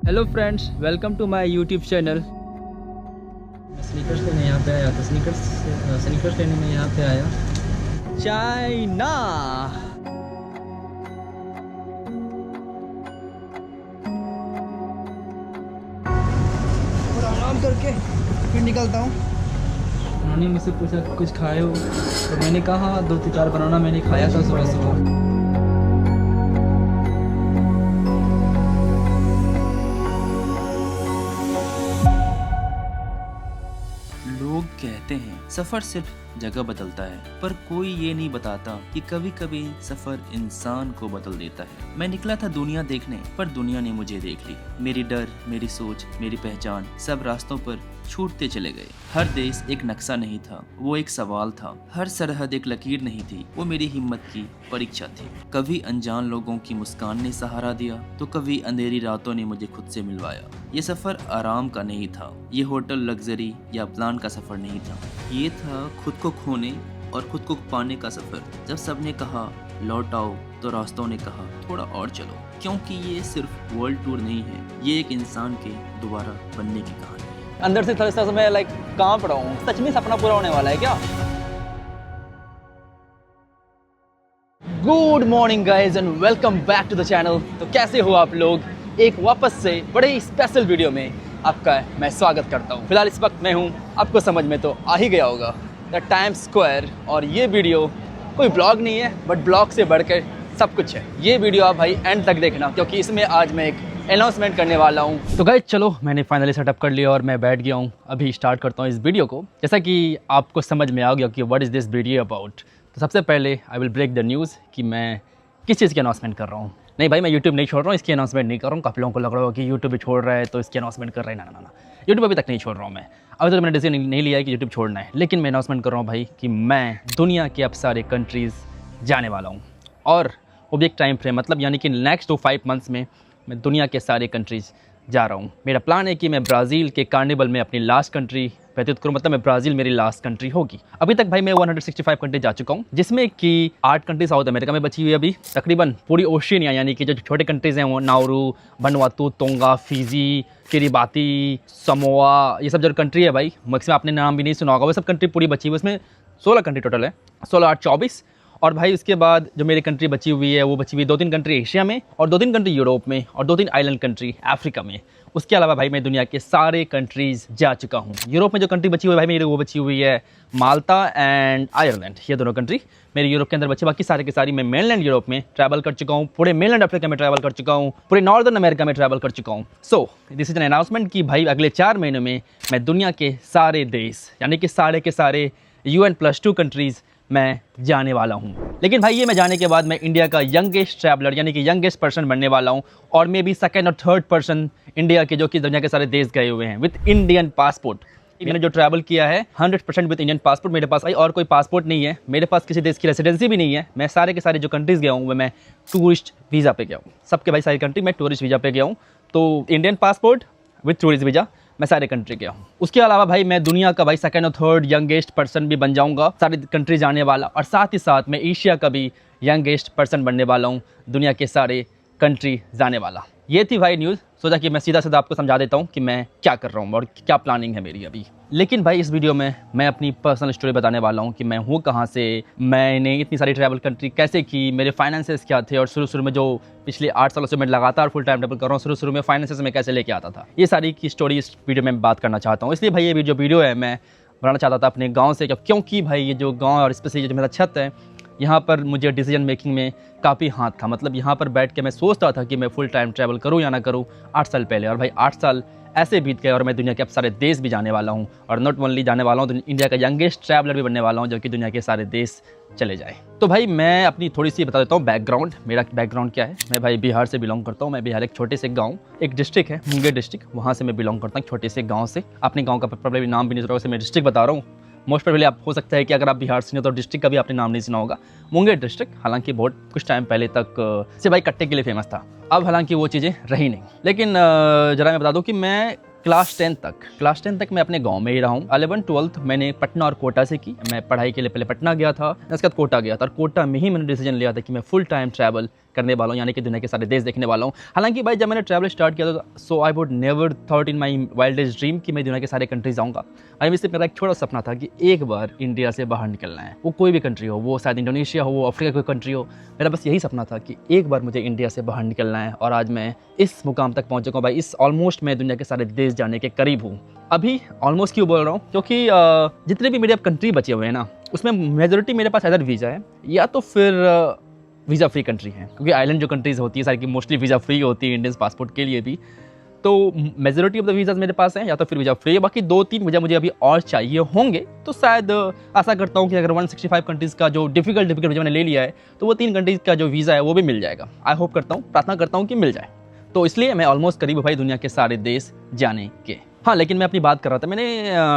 Hello friends, welcome to my YouTube channel. Sneakers लेने यहाँ पे आया था। स्नीकर्स लेने में यहाँ पे आया। चाइना। और आराम करके फिर निकलता हूँ। उन्होंने मुझसे पूछा कुछ खाए हो, तो मैंने कहा 2-4 बनाना मैंने खाया था सुबह सुबह। लोग कहते हैं सफर सिर्फ जगह बदलता है, पर कोई ये नहीं बताता कि कभी कभी सफर इंसान को बदल देता है। मैं निकला था दुनिया देखने, पर दुनिया ने मुझे देख ली। मेरी डर, मेरी सोच, मेरी पहचान सब रास्तों पर छूटते चले गए। हर देश एक नक्शा नहीं था, वो एक सवाल था। हर सरहद एक लकीर नहीं थी, वो मेरी हिम्मत की परीक्षा थी। कभी अनजान लोगों की मुस्कान ने सहारा दिया, तो कभी अंधेरी रातों ने मुझे खुद से मिलवाया। ये सफर आराम का नहीं था, ये होटल, लग्जरी या प्लान का सफर नहीं था। ये था खुद को खोने और खुद को पाने का सफर। जब सबने कहा लौट आओ, तो रास्तों ने कहा थोड़ा और चलो, क्योंकि ये सिर्फ वर्ल्ड टूर नहीं है, ये एक इंसान के दोबारा बनने की कहानी है। अंदर से थोड़ा सा मैं कहाँ पड़ा हूँ, सच में सपना पूरा होने वाला है क्या? Good morning guys and welcome back to the channel. तो कैसे हो आप लोग? एक वापस से बड़े ही स्पेशल वीडियो में आपका मैं स्वागत करता हूँ। फिलहाल इस वक्त मैं हूँ, आपको समझ में तो आ ही गया होगा, द टाइम्स स्क्वायर। और ये वीडियो कोई ब्लॉग नहीं है, बट ब्लॉग से बढ़कर सब कुछ है। ये वीडियो आप भाई एंड तक देखना, क्योंकि इसमें आज मैं एक अनाउंसमेंट करने वाला हूँ। तो गाइस चलो, मैंने फाइनली सेटअप कर लिया और मैं बैठ गया हूँ। अभी स्टार्ट करता हूँ इस वीडियो को। जैसा कि आपको समझ में आ गया कि what is this video about, तो सबसे पहले I will break the news कि मैं किस चीज़ की अनाउंसमेंट कर रहा हूँ। नहीं भाई, मैं यूट्यूब नहीं छोड़ रहा हूँ, इसकी अनाउंसमेंट नहीं कर रहा हूँ। काफ़ी लोगों को लग रहा होगा कि यूट्यूब भी छोड़ रहा है तो इसकी अनाउंसमेंट कर रहा है। ना, यूट्यूब अभी तक नहीं छोड़ रहा हूँ मैं। अभी तक मैंने डिसीजन नहीं लिया है कि यूट्यूब छोड़ना है, लेकिन मैं अनाउंसमेंट कर रहा हूँ भाई कि मैं दुनिया के अब सारे कंट्रीज़ जाने वाला हूँ। और वो भी एक टाइम फ्रेम, मतलब यानी कि नेक्स्ट 5 मंथ्स में मैं दुनिया के सारे कंट्रीज़ जा रहा हूँ। मेरा प्लान है कि मैं ब्राज़ील के कार्निवल में अपनी लास्ट कंट्री व्यतीत करूँ, मतलब मैं ब्राज़ील मेरी लास्ट कंट्री होगी। अभी तक भाई मैं 165 कंट्री जा चुका हूँ, जिसमें कि 8 कंट्री साउथ अमेरिका में बची हुई है। अभी तकरीबन पूरी ओशिनिया, यानी कि जो छोटे कंट्रीज़ हैं वो Nauru, Vanuatu, Tonga, Fiji, Kiribati, Samoa, ये सब जो कंट्री है भाई, मैक्सिमम आपने नाम भी नहीं सुना होगा, वो सब कंट्री पूरी बची हुई है। उसमें 16 कंट्री टोटल है, 16 8 24। और भाई उसके बाद जो मेरी कंट्री बची हुई है वो बची हुई 2-3 कंट्री एशिया में, और 2-3 कंट्री यूरोप में, और 2-3 आइलैंड कंट्री अफ्रीका में। उसके अलावा भाई मैं दुनिया के सारे कंट्रीज़ जा चुका हूँ। यूरोप में जो कंट्री बची हुई है भाई मेरी, वो बची हुई है माल्टा एंड आयरलैंड। ये दोनों कंट्री मेरी यूरोप के अंदर बची। बाकी सारे के सारी मैं मेनलैंड यूरोप में ट्रैवल कर चुका हूँ, पूरे मेनलैंड अफ्रीका में ट्रैवल कर चुका हूँ, पूरे नॉर्दर्न अमेरिका में ट्रैवल कर चुका हूँ। So this is an announcement कि भाई अगले 4 महीनों में मैं दुनिया के सारे देश, यानी कि सारे के सारे UN+2 कंट्रीज़ मैं जाने वाला हूँ। लेकिन भाई ये मैं जाने के बाद मैं इंडिया का यंगेस्ट ट्रैवलर, यानी कि यंगेस्ट पर्सन बनने वाला हूँ, और मे बी 2nd और 3rd पर्सन इंडिया के जो कि दुनिया के सारे देश गए हुए हैं विद इंडियन पासपोर्ट। मैंने जो ट्रैवल किया है 100% विद इंडियन पासपोर्ट। मेरे पास भाई और कोई पासपोर्ट नहीं है, मेरे पास किसी देश की रेसिडेंसी भी नहीं है। मैं सारे के सारे जो कंट्रीज़ गया हूँ मैं टूरिस्ट वीज़ा पे गया हूँ। सबके भाई सारी कंट्री मैं टूरिस्ट वीज़ा पे गया हूँ। तो Indian passport with tourist visa मैं सारे कंट्री गया हूँ। उसके अलावा भाई मैं दुनिया का भाई 2nd और 3rd यंगेस्ट पर्सन भी बन जाऊँगा, सारी कंट्री जाने वाला, और साथ ही साथ मैं एशिया का भी यंगेस्ट पर्सन बनने वाला हूँ, दुनिया के सारे कंट्री जाने वाला। ये थी भाई न्यूज़। सोचा कि मैं सीधा सीधा आपको समझा देता हूँ कि मैं क्या कर रहा हूँ और क्या प्लानिंग है मेरी अभी। लेकिन भाई इस वीडियो में मैं अपनी पर्सनल स्टोरी बताने वाला हूँ कि मैं हूँ कहाँ से, मैंने इतनी सारी ट्रैवल कंट्री कैसे की, मेरे फाइनेंसेस क्या थे, और शुरू में जो पिछले 8 सालों से मैं लगातार फुल टाइम ट्रैवल कर रहा हूँ, शुरू में फाइनेंसेस में कैसे लेके आता था। ये सारी की स्टोरी इस वीडियो में बात करना चाहता हूँ। इसलिए भाई ये जो वीडियो है मैं बनाना चाहता था अपने गाँव से, क्योंकि भाई ये जो गाँव और स्पेशली जो मेरा छत है, यहाँ पर मुझे डिसीजन मेकिंग में काफ़ी हाथ था। मतलब यहाँ पर बैठ के मैं सोचता था कि मैं फुल टाइम ट्रैवल करूँ या ना करूँ 8 साल पहले, और भाई 8 साल ऐसे बीत गए और मैं दुनिया के अब सारे देश भी जाने वाला हूँ, और नॉट ओनली जाने वाला हूँ, तो इंडिया का यंगेस्ट ट्रैवलर भी बनने वाला हूँ, जो कि दुनिया के सारे देश चले जाए। तो भाई मैं अपनी थोड़ी सी बता देता हूँ बैकग्राउंड। मेरा बैकग्राउंड क्या है, मैं भाई बिहार से बिलोंग करता हूँ। मैं बिहार एक छोटे से गाँव, एक डिस्ट्रिक्ट है मुंगेर डिस्ट्रिक्ट, वहाँ से मैं बिलोंग करता हूँ, छोटे से गाँव से। अपने गाँव का प्रॉब्लम नाम भी नहीं सुना, मैं डिस्ट्रिक्ट बता रहा हूँ। मोस्ट प्रोबेबली आप हो सकता है कि अगर आप बिहार से नहीं हो तो डिस्ट्रिक्ट का भी आपने नाम नहीं सुना होगा, मुंगेर डिस्ट्रिक्ट। हालांकि बहुत कुछ टाइम पहले तक से भाई कट्टे के लिए फेमस था, अब हालांकि वो चीज़ें रही नहीं। लेकिन ज़रा मैं बता दूं कि मैं क्लास 10 तक मैं अपने गांव में ही रहा हूँ। 11th 12th मैंने पटना और कोटा से की। मैं पढ़ाई के लिए पहले पटना गया था, उसके बाद कोटा गया था, और कोटा में ही मैंने डिसीजन लिया था कि मैं फुल टाइम ट्रैवल करने वाला हूँ, यानी कि दुनिया के सारे देश देखने वाला हूँ। हालांकि भाई जब मैंने ट्रैवल स्टार्ट किया था, so I would never thought in my wildest dream कि मैं दुनिया के सारे कंट्रीज जाऊँगा। अभी इससे मेरा एक छोटा सपना था कि एक बार इंडिया से बाहर निकलना है, वो कोई भी कंट्री हो, वो शायद इंडोनेशिया हो, वो अफ्रीका की कोई कंट्री हो। मेरा बस यही सपना था कि एक बार मुझे इंडिया से बाहर निकलना है, और आज मैं इस मुकाम तक पहुँच चुका हूँ भाई। इस ऑलमोस्ट मैं दुनिया के सारे देश जाने के करीब हूँ। अभी ऑलमोस्ट क्यों बोल रहा हूँ, क्योंकि जितने भी मेरे अब कंट्री बचे हुए हैं ना, उसमें मेजोरिटी मेरे पास इधर वीज़ा है या तो फिर वीज़ा फ्री कंट्री है, क्योंकि आइलैंड जो कंट्रीज़ होती है सारी की मोस्टली वीज़ा फ्री होती है इंडियन पासपोर्ट के लिए भी। तो मेजोरिटी ऑफ द वीज़ाज मेरे पास हैं या तो फिर वीज़ा फ्री है। बाकी 2-3 वीज़ा मुझे अभी और चाहिए होंगे, तो शायद आशा करता हूँ कि अगर 165 कंट्रीज़ का जो डिफिकल्ट वीज़ा मैंने ले लिया है, तो वो 3 कंट्रीज़ का जो वीज़ा है वो भी मिल जाएगा। आई होप करता हूँ, प्रार्थना करता हूँ कि मिल जाए। तो इसलिए मैं ऑलमोस्ट करीब भाई दुनिया के सारे देश जाने के। हाँ, लेकिन मैं अपनी बात कर रहा था, मैंने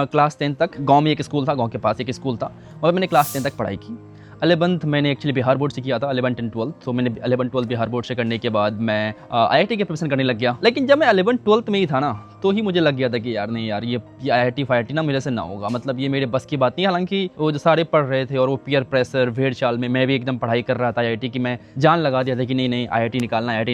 क्लास 10 तक गांव में एक स्कूल था, गांव के पास एक स्कूल था, और मैंने क्लास 10 तक पढ़ाई की। 11th मैंने एक्चुअली बिहार बोर्ड से किया था, 11th and 12th। तो मैंने 11th 12th बिहार बोर्ड से करने के बाद मैं IIT की प्रिपरेशन करने लग गया। लेकिन जब मैं 11th 12th में ही था ना, तो ही मुझे लग गया था कि यार नहीं यार, ये IIT फाइटी ना मेरे से ना होगा, मतलब ये मेरे बस की बात नहीं। हालांकि वो जो सारे पढ़ रहे थे और वो पीयर प्रेशर भेड़ चाल में मैं भी एकदम पढ़ाई कर रहा था IIT की, मैं जान लगा दिया था कि नहीं नहीं IIT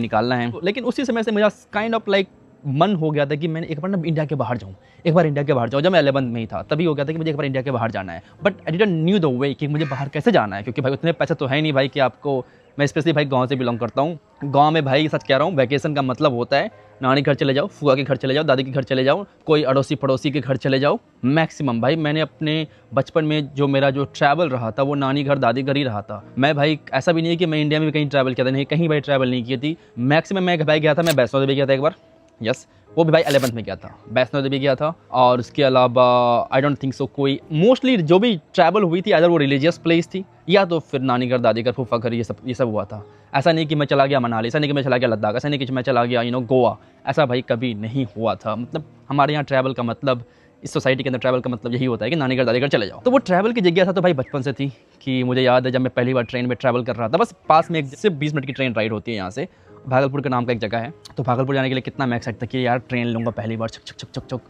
निकालना है। लेकिन उसी समय से मुझे काइंड ऑफ लाइक मन हो गया था कि मैंने एक बार ना इंडिया के बाहर जाऊँ, एक बार इंडिया के बाहर जाऊँ। जब मैं 11th में ही था तभी हो गया था कि मुझे एक बार इंडिया के बाहर जाना है, but I didn't knew the way कि मुझे बाहर कैसे जाना है, क्योंकि भाई उतने पैसे तो है नहीं भाई कि आपको। मैं स्पेशली भाई गांव से बिलोंग करता हूँ। गांव में भाई सच कह रहा हूँ, वैकेशन का मतलब होता है नानी घर चले जाओ, फुआ के घर चले जाओ, दादी के घर चले जाओ, कोई अड़ोसी पड़ोसी के घर चले जाओ मैक्सिमम। भाई मैंने अपने बचपन में जो मेरा जो ट्रैवल रहा था वो नानी घर दादी घर ही रहा था। मैं भाई ऐसा भी नहीं है कि मैं इंडिया में भी कहीं ट्रैवल किया था, नहीं कहीं भाई ट्रैवल नहीं की थी। मैक्सिमम मैं भाई गया था, मैं वैष्णो देवी गया था एक बार, यस, वो भी भाई 11th में गया था, वैष्णो देवी गया था। और उसके अलावा आई डोंट थिंक सो कोई मोस्टली जो भी ट्रैवल हुई थी अगर वो रिलीजियस प्लेस थी या तो फिर नानी घर दादी घर फूफा घर, ये सब हुआ था। ऐसा नहीं कि मैं चला गया मनाली, ऐसा नहीं कि मैं चला गया लद्दाख, ऐसा नहीं कि मैं चला गया गोवा, ऐसा भाई कभी नहीं हुआ था। मतलब हमारे यहाँ ट्रैवल का मतलब, इस सोसाइटी के अंदर ट्रैवल का मतलब यही होता है कि नानी घर दादी घर चले जाओ। तो वो ट्रैवल की जिज्ञासा तो भाई बचपन से थी कि मुझे याद है जब मैं पहली बार ट्रेन में ट्रैवल कर रहा था, बस पास में सिर्फ 20 मिनट की ट्रेन राइड होती है यहाँ से, भागलपुर के नाम का एक जगह है। तो भागलपुर जाने के लिए कितना मैं एक्साइट था कि यार ट्रेन लूँगा पहली बार, छक छक छक छक छक।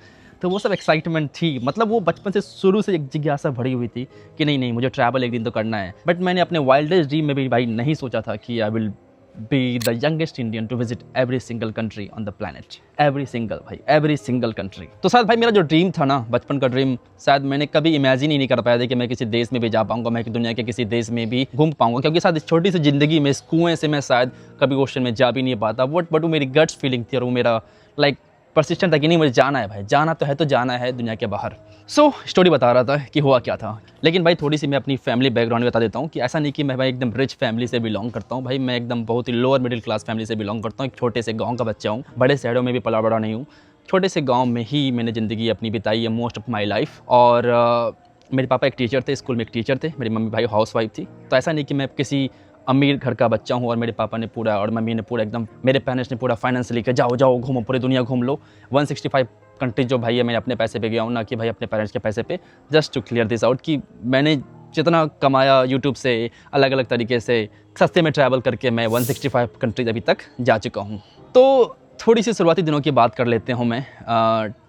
तो वो सब एक्साइटमेंट थी, मतलब वो बचपन से शुरू से एक जिज्ञासा भरी हुई थी कि नहीं नहीं मुझे ट्रैवल एक दिन तो करना है। बट मैंने अपने वाइल्डेस्ट ड्रीम में भी भाई नहीं सोचा था कि I will be the youngest Indian to visit every single country on the planet, every single country. तो शायद भाई मेरा जो ड्रीम था ना, बचपन का ड्रीम, शायद मैंने कभी इमेजिन ही नहीं कर पाया था कि मैं किसी देश में भी जा पाऊंगा, मैं दुनिया के किसी देश में भी घूम पाऊंगा, क्योंकि शायद इस छोटी सी जिंदगी में इस कुएं से मैं शायद कभी ओशन में जा भी नहीं पाता। बट वो मेरी गट्स फीलिंग थी और वो मेरा लाइक परसिस्टेंट था कि नहीं मुझे जाना है भाई, जाना तो है तो जाना है दुनिया के बाहर। सो स्टोरी बता रहा था कि हुआ क्या था। लेकिन भाई थोड़ी सी मैं अपनी फैमिली बैकग्राउंड बता देता हूँ कि ऐसा नहीं कि मैं भाई एकदम रिच फैमिली से बिलोंग करता हूँ। भाई मैं एकदम बहुत ही लोअर मिडिल क्लास फैमिली से बिलोंग करता हूँ, एक छोटे से गाँव का बच्चा हूँ, बड़े शहरों में भी पला बड़ा नहीं हूँ, छोटे से गाँव में ही मैंने ज़िंदगी अपनी बिताई है मोस्ट ऑफ माई लाइफ। और मेरे पापा एक टीचर थे, स्कूल में एक टीचर थे, मेरी मम्मी भाई हाउस वाइफ थी। तो ऐसा नहीं कि मैं किसी अमीर घर का बच्चा हूँ और मेरे पापा ने पूरा और मम्मी ने पूरा एकदम, मेरे पेरेंट्स ने पूरा फाइनेंस लेके जाओ घूमो पूरी दुनिया घूम लो। 165 कंट्री जो भाई है मैंने अपने पैसे पे गया हूँ, ना कि भाई अपने पेरेंट्स के पैसे पे। Just to clear this out कि मैंने जितना कमाया यूट्यूब से अलग अलग तरीके से सस्ते में ट्रैवल करके मैं 165 कंट्रीज अभी तक जा चुका हूँ। तो थोड़ी सी शुरुआती दिनों की बात कर लेते हूँ मैं।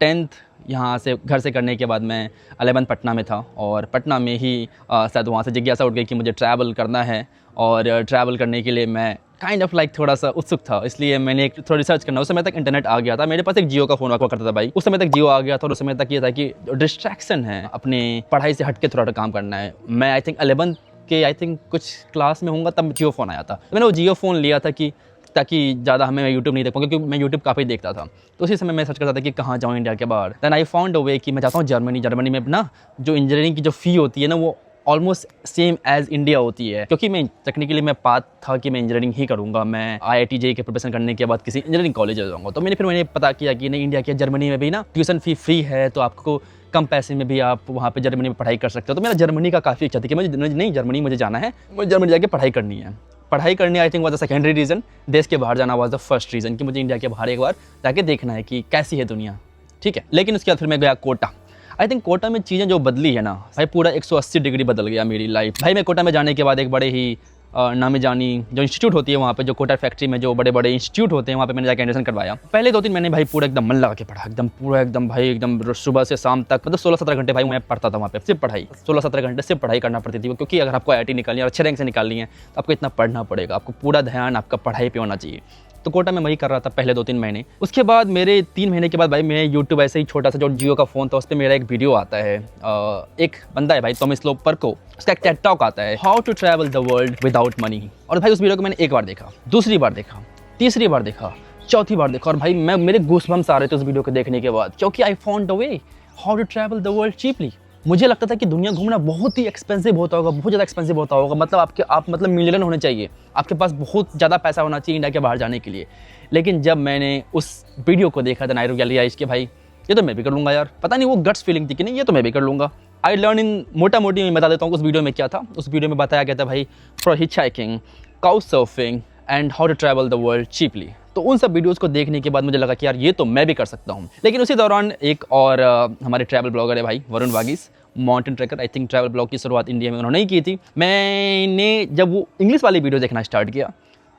10th यहाँ से घर से करने के बाद मैं 11th पटना में था और पटना में ही शायद वहाँ से जिज्ञासा उठ गई कि मुझे ट्रैवल करना है और ट्रैवल करने के लिए मैं काइंड ऑफ लाइक थोड़ा सा उत्सुक था, इसलिए मैंने एक थोड़ा रिसर्च करना। उस समय तक इंटरनेट आ गया था, मेरे पास एक जियो का फ़ोन हुआ करता था भाई, उस समय तक जियो आ गया था। और उस समय तक ये था कि डिस्ट्रैक्शन है, अपने पढ़ाई से हट के थोड़ा काम करना है। मैं आई थिंक 11th के कुछ क्लास में होऊंगा तब जियो फ़ोन आया था। तो मैंने वो जियो फ़ोन लिया था कि ताकि ज़्यादा हमें यूट्यूब नहीं देख पाऊँ, क्योंकि मैं यूट्यूब काफ़ी देखता था। तो उसी समय मैं सर्च करता था कि कहाँ जाऊँ इंडिया के बाहर। दैन आई फाउंड अ वे कि मैं चाहता हूँ जर्मनी में ना जो इंजीनियरिंग की जो फ़ी होती है ना वो ऑलमोस्ट सेम एज इंडिया होती है। क्योंकि मैं टेक्निकली मैं पाथ था कि मैं इंजीनियरिंग ही करूँगा, मैं IIT JEE के प्रिपरेशन करने के बाद किसी इंजीनियरिंग कॉलेज जाऊँगा। तो मैंने पता किया कि नहीं इंडिया के जर्मनी में भी ना ट्यूशन फ़ी फ्री है, तो आपको कम पैसे में भी आप वहाँ पे जर्मनी में पढ़ाई कर सकते हो। तो मेरा जर्मनी का काफ़ी इच्छा थी कि मुझे नहीं जर्मनी मुझे जाना है, मुझे जर्मनी जाके पढ़ाई करनी है। पढ़ाई करनी I think was the secondary reason, देश के बाहर जाना वॉज द फर्स्ट रीज़न कि मुझे इंडिया के बाहर एक बार जाके देखना है कि कैसी है दुनिया, ठीक है। लेकिन उसके बाद फिर मैं गया कोटा। आई थिंक कोटा में चीज़ें जो बदली है ना भाई, पूरा 180 डिग्री बदल गया मेरी लाइफ। भाई मैं कोटा में जाने के बाद एक बड़े ही नामी जानी जो इंस्टीट्यूट होती है वहाँ पे, जो कोटा फैक्ट्री में जो बड़े बड़े इंस्टीट्यूट होते हैं वहाँ पे मैंने जाकर एडमिशन करवाया। पहले 2-3 महीने भाई पूरा एकदम मन लगा के पढ़ा, एकदम पूरा एकदम भाई एकदम सुबह से शाम तक, मतलब 16-17 घंटे भाई मैं पढ़ता था वहाँ पे, सिर्फ पढ़ाई 16-17 घंटे सिर्फ पढ़ाई करना पड़ती थी, क्योंकि अगर आपको IIT निकालनी है और अच्छे रैंक से निकालनी है तो आपको इतना पढ़ना पड़ेगा, आपको पूरा ध्यान आपका पढ़ाई पे होना चाहिए। तो कोटा में वही कर रहा था पहले 2-3 महीने। उसके बाद मेरे 3 महीने के बाद भाई मैं यूट्यूब ऐसे ही छोटा सा जो जियो का फ़ोन था उस पर मेरा एक वीडियो आता है, एक बंदा है भाई टॉमिस्लो पर्को, उसका एक टेड टॉक आता है, how to travel the world without money. और भाई उस वीडियो को मैंने एक बार देखा, दूसरी बार देखा, तीसरी बार देखा, चौथी बार देखा, और भाई मेरे गूज़बम्प्स आ रहे थे उस वीडियो को देखने के बाद, क्योंकि I found the way how to travel the world cheaply. मुझे लगता था कि दुनिया घूमना बहुत ही एक्सपेंसिव होता होगा, बहुत ज़्यादा एक्सपेंसिव होता होगा, मतलब आप मतलब मिलियनर होने चाहिए, आपके पास बहुत ज़्यादा पैसा होना चाहिए इंडिया के बाहर जाने के लिए। लेकिन जब मैंने उस वीडियो को देखा था, नायरू रियलाइज़ कि भाई ये तो मैं भी कर लूँगा यार, पता नहीं वो गट्स फीलिंग थी कि नहीं ये तो मैं भी कर लूँगा। आई लर्न इन मोटा मोटी मैं बता देता हूँ उस वीडियो में क्या था। उस वीडियो में बताया गया था भाई for hitchhiking, couch surfing and how to travel the world cheaply. तो उन सब वीडियोस को देखने के बाद मुझे लगा कि यार ये तो मैं भी कर सकता हूँ। लेकिन उसी दौरान एक और हमारे ट्रैवल ब्लॉगर है भाई Varun Vagish, mountain trekker, I think travel blog की शुरुआत इंडिया में उन्होंने ही की थी। मैंने जब वो इंग्लिश वाली वीडियो देखना स्टार्ट किया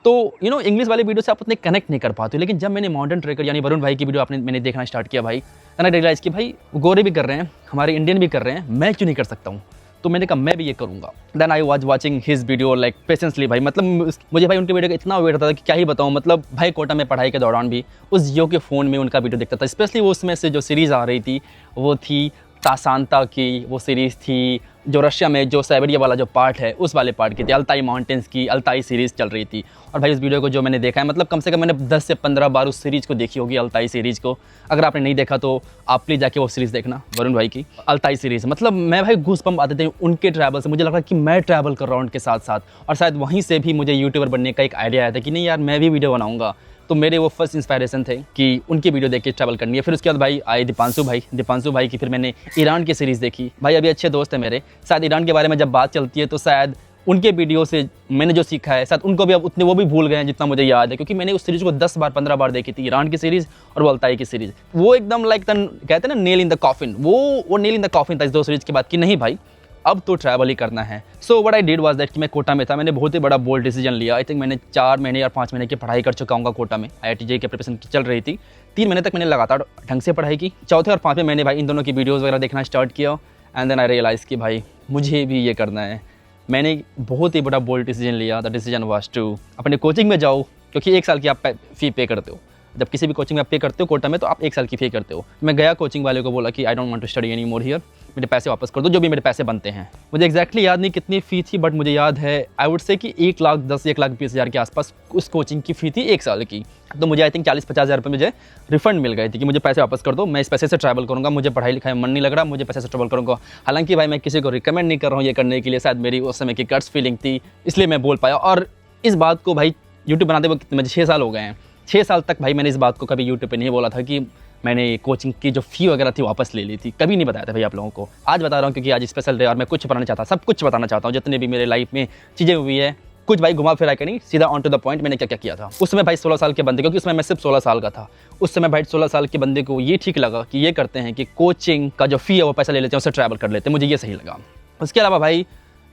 तो इंग्लिश वाली वीडियो से आप उतने कनेक्ट नहीं कर पाते, लेकिन जब मैंने माउंटेन ट्रैकर यानी वरुण भाई की वीडियो मैंने देखना स्टार्ट किया भाई, मैंने रियलाइज़ कि भाई गोरे भी कर रहे हैं, हमारे इंडियन भी कर रहे हैं, मैं क्यों नहीं कर सकता हूँ। तो मैंने कहा मैं भी ये करूँगा। Then I was watching his video like patiently भाई, मतलब मुझे भाई उनके वीडियो का इतना वेट था कि क्या ही बताऊँ। मतलब भाई कोटा में पढ़ाई के दौरान भी उस जियो के फ़ोन में उनका वीडियो देखता था, स्पेशली वो उसमें से जो सीरीज़ आ रही थी वो थी तासांता की, वो सीरीज़ थी जो रशिया में जो साइबेरिया वाला जो पार्ट है उस वाले पार्ट की थी, अल्ताई माउंटेन्स की अल्ताई सीरीज़ चल रही थी। और भाई इस वीडियो को जो मैंने देखा है, मतलब कम से कम मैंने 10 से 15 बार उस सीरीज़ को देखी होगी, अल्ताई सीरीज़ को। अगर आपने नहीं देखा तो आप प्लीज़ जाके वो सीरीज़ देखना, वरुण भाई की अल्ताई सीरीज़। मतलब मैं भाई गूज़बम्प आते थे उनके ट्रैवल से, मुझे लगा कि मैं ट्रैवल कर रहा हूँ उनके साथ साथ, और शायद वहीं से भी मुझे यूट्यूबर बनने का एक आइडिया आया था कि नहीं यार मैं भी वीडियो बनाऊँगा। तो मेरे वो फर्स्ट इंस्पायरेशन थे कि उनकी वीडियो देख के ट्रैवल करनी है। फिर उसके बाद भाई आए दीपांशु भाई की, फिर मैंने ईरान की सीरीज़ देखी। भाई अभी अच्छे दोस्त हैं मेरे, शायद ईरान के बारे में जब बात चलती है तो शायद उनके वीडियो से मैंने जो सीखा है शायद उनको भी अब उतने वो भी भूल गए हैं जितना मुझे याद है, क्योंकि मैंने उस सीरीज़ को 10 बार 15 बार देखी थी, ईरान की सीरीज़ और वो अल्ताई की सीरीज़। वो एकदम लाइक कहते हैं ना नेल इन द कॉफिन, वो नेल इन द कॉफिन था इस 2 सीरीज़ के बाद कि नहीं भाई अब तो ट्रैवल ही करना है। So what I did was that कि मैं कोटा में था, मैंने बहुत ही बड़ा बोल्ड डिसीजन लिया। आई थिंक मैंने 4 महीने या 5 महीने की पढ़ाई कर चुका हूँ कोटा में, IIT JEE की प्रिपरेशन चल रही थी। 3 महीने तक मैंने लगातार ढंग से पढ़ाई की। चौथे और 5वें महीने भाई इन दोनों की वीडियोज़ वगैरह देखना स्टार्ट किया एंड देन आई रियलाइज़ कि भाई मुझे भी ये करना है। मैंने बहुत ही बड़ा बोल्ड डिसीजन लिया। द डिसीजन वाज टू अपने कोचिंग में जाओ, क्योंकि 1 साल की आप फ़ी पे करते हो। जब किसी भी कोचिंग में आप पे करते हो कोटा में तो आप 1 साल की फ़ी करते हो। मैं गया कोचिंग वाले को बोला कि I don't want to study any more here, मेरे पैसे वापस कर दो, जो भी मेरे पैसे बनते हैं। मुझे एक्जैक्टली याद नहीं कितनी फ़ी थी, बट मुझे याद है आई वुड से कि 1,10,00,000-1,20,000 के आसपास उस कोचिंग की फ़ी थी 1 साल की। तो मुझे आई थिंक 40-50 हज़ार रुपये मुझे रिफंड मिल गए थे कि मुझे पैसे वापस कर दो, मैं इस पैसे से ट्रैवल करूँगा, मुझे पढ़ाई लिखाई में मन नहीं लग रहा, मुझे पैसे से ट्रैवल करूँगा। हालांकि भाई मैं किसी को रिकमेंड नहीं कर रहा हूँ ये करने के लिए, शायद मेरी उस समय की गट्स फीलिंग थी इसलिए मैं बोल पाया। और इस बात को भाई यूट्यूब बनाते वक्त मुझे 6 साल हो गए हैं, 6 साल तक भाई मैंने इस बात को कभी यूट्यूब पे नहीं बोला था कि मैंने कोचिंग की जो फ़ी वगैरह थी वापस ले ली थी, कभी नहीं बताया था भाई आप लोगों को। आज बता रहा हूँ क्योंकि आज स्पेशल डे और मैं कुछ बताना चाहता, सब कुछ बताना चाहता हूँ, जितने भी मेरे लाइफ में चीज़ें हुई है, कुछ भाई घुमा फिरा के नहीं, सीधा ऑन टू द पॉइंट मैंने क्या क्या किया था। उस समय भाई 16 साल के बंदे, क्योंकि उसमें मैं सिर्फ 16 साल का था, उस समय भाई 16 साल के बंदे को ये ठीक लगा कि ये करते हैं कि कोचिंग का जो फ़ी है वो पैसा ले लेते हैं, उससे ट्रैवल कर लेते हैं, मुझे ये सही लगा। उसके अलावा भाई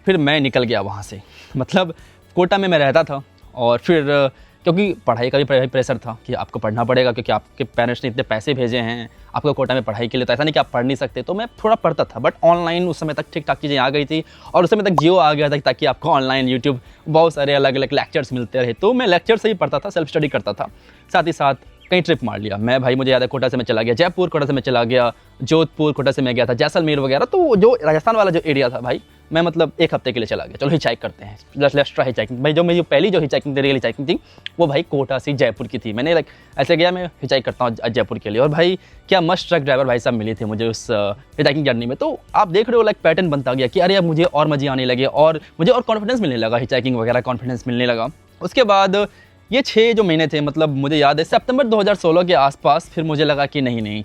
फिर मैं निकल गया वहाँ से, मतलब कोटा में मैं रहता था और फिर क्योंकि पढ़ाई का भी प्रेशर था कि आपको पढ़ना पड़ेगा, क्योंकि आपके पेरेंट्स ने इतने पैसे भेजे हैं आपको कोटा में पढ़ाई के लिए, तो ऐसा नहीं कि आप पढ़ नहीं सकते। तो मैं थोड़ा पढ़ता था, बट ऑनलाइन उस समय तक ठीक ठाक चीज़ें आ गई थी और उस समय तक जियो आ गया था ताकि आपको ऑनलाइन यूट्यूब बहुत सारे अलग अलग लेक्चर्स मिलते रहे। तो मैं लेक्चर से ही पढ़ता था, सेल्फ स्टडी करता था, साथ ही साथ कहीं ट्रिप मार लिया मैं भाई। मुझे याद है कोटा से मैं चला गया जयपुर, कोटा से मैं चला गया जोधपुर, कोटा से मैं गया था जैसलमेर वगैरह। तो जो राजस्थान वाला जो एरिया था भाई, मैं मतलब 1 हफ्ते के लिए चला गया, चलो हिचाइक करते हैं, लेट्स ट्राई हिचाइकिंग। भाई जो मेरी पहली जो हिचाइकिंग थी, रियल हिचाइकिंग थी, वो भाई कोटा से जयपुर की थी। मैंने ऐसे गया मैं हिचाइक करता हूँ जयपुर के लिए, और भाई क्या मस्त ट्रक ड्राइवर भाई साहब मिले थे मुझे उस हिचाइकिंग जर्नी में। तो आप देख रहे हो पैटर्न बनता गया कि अरे अब मुझे और मज़े आने लगे और मुझे और कॉन्फिडेंस मिलने लगा, हिचाइकिंग वगैरह कॉन्फिडेंस मिलने लगा। उसके बाद ये 6 जो महीने थे, मतलब मुझे याद है सितंबर 2016 के आसपास फिर मुझे लगा कि नहीं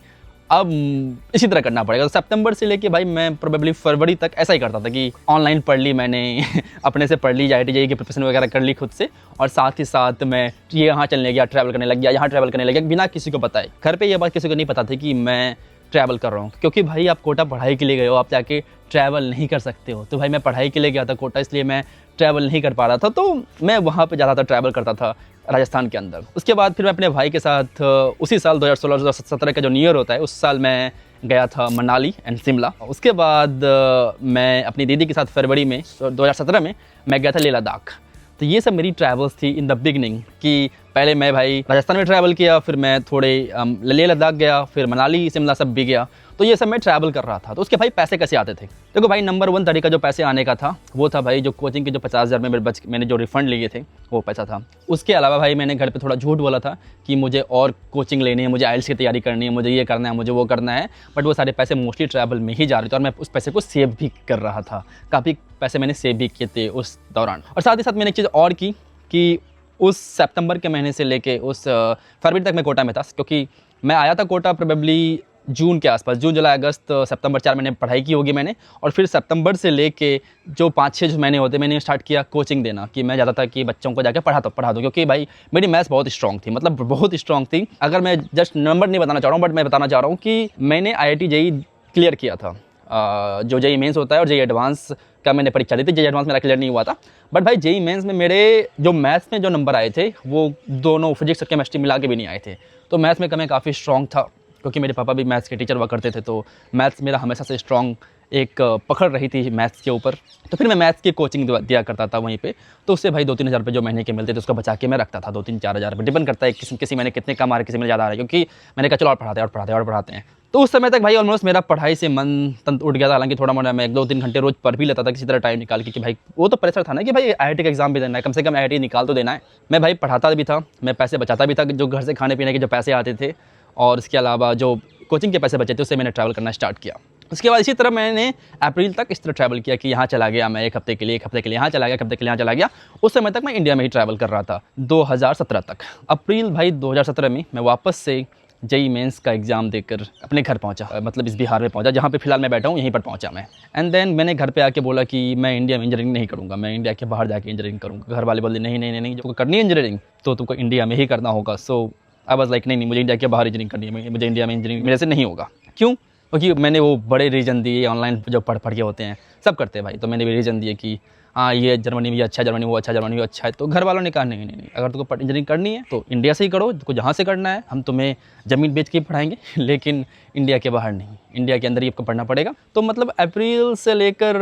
अब इसी तरह करना पड़ेगा। तो सितंबर से लेके भाई मैं प्रोबेबली फरवरी तक ऐसा ही करता था कि ऑनलाइन पढ़ ली मैंने अपने से पढ़ ली, IIT JEE की प्रिपरेशन वगैरह कर ली खुद से, और साथ ही साथ मैं ये यहाँ चलने गया, ट्रैवल करने लग गया, यहाँ ट्रैवल करने लग गया बिना किसी को बताए। घर पे ये बात किसी को नहीं पता थी कि मैं ट्रैवल कर रहा हूँ, क्योंकि भाई आप कोटा पढ़ाई के लिए गए हो, आप जाके ट्रैवल नहीं कर सकते हो। तो भाई मैं पढ़ाई के लिए गया था कोटा, इसलिए मैं ट्रैवल नहीं कर पा रहा था, तो मैं वहाँ पे ज़्यादातर ट्रैवल करता था राजस्थान के अंदर। उसके बाद फिर मैं अपने भाई के साथ उसी साल 2016-2017 का जो न्यू ईयर होता है, उस साल मैं गया था मनाली एंड शिमला। उसके बाद मैं अपनी दीदी के साथ फरवरी में 2017 में मैं गया था लेह लद्दाख। तो ये सब मेरी ट्रैवल्स थी इन द बिगनिंग, कि पहले मैं भाई राजस्थान में ट्रैवल किया, फिर मैं थोड़े लेह लद्दाख गया, फिर मनाली शिमला सब भी गया। तो ये सब मैं ट्रैवल कर रहा था। तो उसके भाई पैसे कैसे आते थे? देखो भाई, नंबर 1 तरीका जो पैसे आने का था वो था भाई जो कोचिंग के जो 50,000 में मैंने जो रिफंड लिए थे वो पैसा था। उसके अलावा भाई मैंने घर पे थोड़ा झूठ बोला था कि मुझे और कोचिंग लेनी है, मुझे आइल्स की तैयारी करनी है, मुझे ये करना है, मुझे वो करना है। बट वो सारे पैसे मोस्टली ट्रैवल में ही जा रहे थे और मैं उस पैसे को सेव भी कर रहा था। काफ़ी पैसे मैंने सेव भी किए थे उस दौरान। और साथ ही साथ मैंने एक चीज़ और की कि उस सितंबर के महीने से लेके उस फरवरी तक मैं कोटा में था, क्योंकि मैं आया था कोटा प्रोबेबली जून के आसपास, जून जुलाई अगस्त सितंबर 4 महीने पढ़ाई की होगी मैंने। और फिर सितंबर से लेके जो 5-6 जो महीने होते मैंने स्टार्ट किया कोचिंग देना, कि मैं ज़्यादा था कि बच्चों को जाकर पढ़ा दूँ, क्योंकि भाई मेरी मैथ्स बहुत स्ट्रॉन्ग थी, मतलब बहुत स्ट्रॉन्ग थी। अगर मैं जस्ट नंबर नहीं बताना चाह रहा हूँ, बट मैं बताना चाह रहा हूँ कि मैंने IIT JEE क्लियर किया था। जो JEE मेंस होता है और JEE एडवांस का मैंने परीक्षा दी थी। JEE एडवांस मेरा क्लियर नहीं हुआ था, बट भाई JEE मेंस में मेरे जो मैथ्स में जो नंबर आए थे वो दोनों फिजिक्स और केमिस्ट्री मिला के भी नहीं आए थे। तो मैथ्स में मैं काफ़ी स्ट्रॉन्ग था, क्योंकि मेरे पापा भी मैथ्स के टीचर हुआ करते थे। तो मैथ्स मेरा हमेशा से स्ट्रॉन्ग एक पकड़ रही थी मैथ्स के ऊपर। तो फिर मैं मैथ्स की कोचिंग दिया करता था वहीं पे। तो उससे भाई 2-3 हज़ार रुपये जो महीने के मिलते थे उसको बचा के मैं रखता था। 2-3-4 हज़ार रुपये डिपेंड करता है किसी महीने कितने कम आ रहे, किसी में ज़्यादा आ रहे, क्योंकि मैंने कहा चलो और पढ़ाते हैं। तो उस समय तक भाई ऑलमोस्ट मेरा पढ़ाई से मन तंत उठ गया था। हालांकि थोड़ा मोड़ा मैं 1-2-3 घंटे रोज पढ़ भी लेता था किसी तरह टाइम निकाल के, कि भाई वो तो प्रेशर था ना कि भाई IIT का एग्जाम भी देना है, कम से कम IIT निकाल तो देना है। मैं भाई पढ़ाता भी था, मैं पैसे बचाता भी था, जो घर से खाने पीने के जो पैसे आते थे, और इसके अलावा जो कोचिंग के पैसे बचे थे उससे मैंने ट्रैवल करना स्टार्ट किया। उसके बाद इसी तरह मैंने अप्रैल तक इस तरह ट्रैवल किया कि यहाँ चला गया मैं 1 हफ्ते के लिए, 1 हफ्ते के लिए यहाँ चला गया, 1 हफ्ते के लिए यहाँ चला गया। उस समय तक मैं इंडिया में ही ट्रैवल कर रहा था 2017 तक। अप्रैल भाई 2017 में मैं वापस से JEE मेंस का एग्ज़ाम देकर अपने घर पहुंचा, मतलब इस बिहार में पहुंचा जहाँ पे फिलहाल मैं बैठा हूँ, यहीं पर पहुंचा मैं। एंड देन मैंने घर पे आके बोला कि मैं इंडिया में इंजीनियरिंग नहीं करूँगा, मैं इंडिया के बाहर जाके इंजीनियरिंग करूँगा। घर वाले बोले नहीं, जो करनी है इंजीनियरिंग तो तुमको इंडिया में ही करना होगा। सो आई वाज लाइक नहीं, मुझे इंडिया के बाहर इंजीनियरिंग करनी है, मुझे इंडिया में इंजीनियरिंग मेरे से नहीं होगा। क्यों? क्योंकि मैंने वो बड़े रीज़न दिए, ऑनलाइन जो पढ़ के होते हैं सब करते हैं भाई। तो मैंने भी रीज़न दिए कि हाँ ये जर्मनी भी अच्छा है, जर्मनी वो अच्छा है, जर्मनी वो अच्छा है। तो घर वालों ने कहा नहीं, अगर तुमको इंजीनियरिंग करनी है तो इंडिया से ही करो, तुमको जहाँ से करना है हम तुम्हें ज़मीन बेच के पढ़ाएंगे, लेकिन इंडिया के बाहर नहीं, इंडिया के अंदर ही आपको पढ़ना पड़ेगा। तो मतलब अप्रैल से लेकर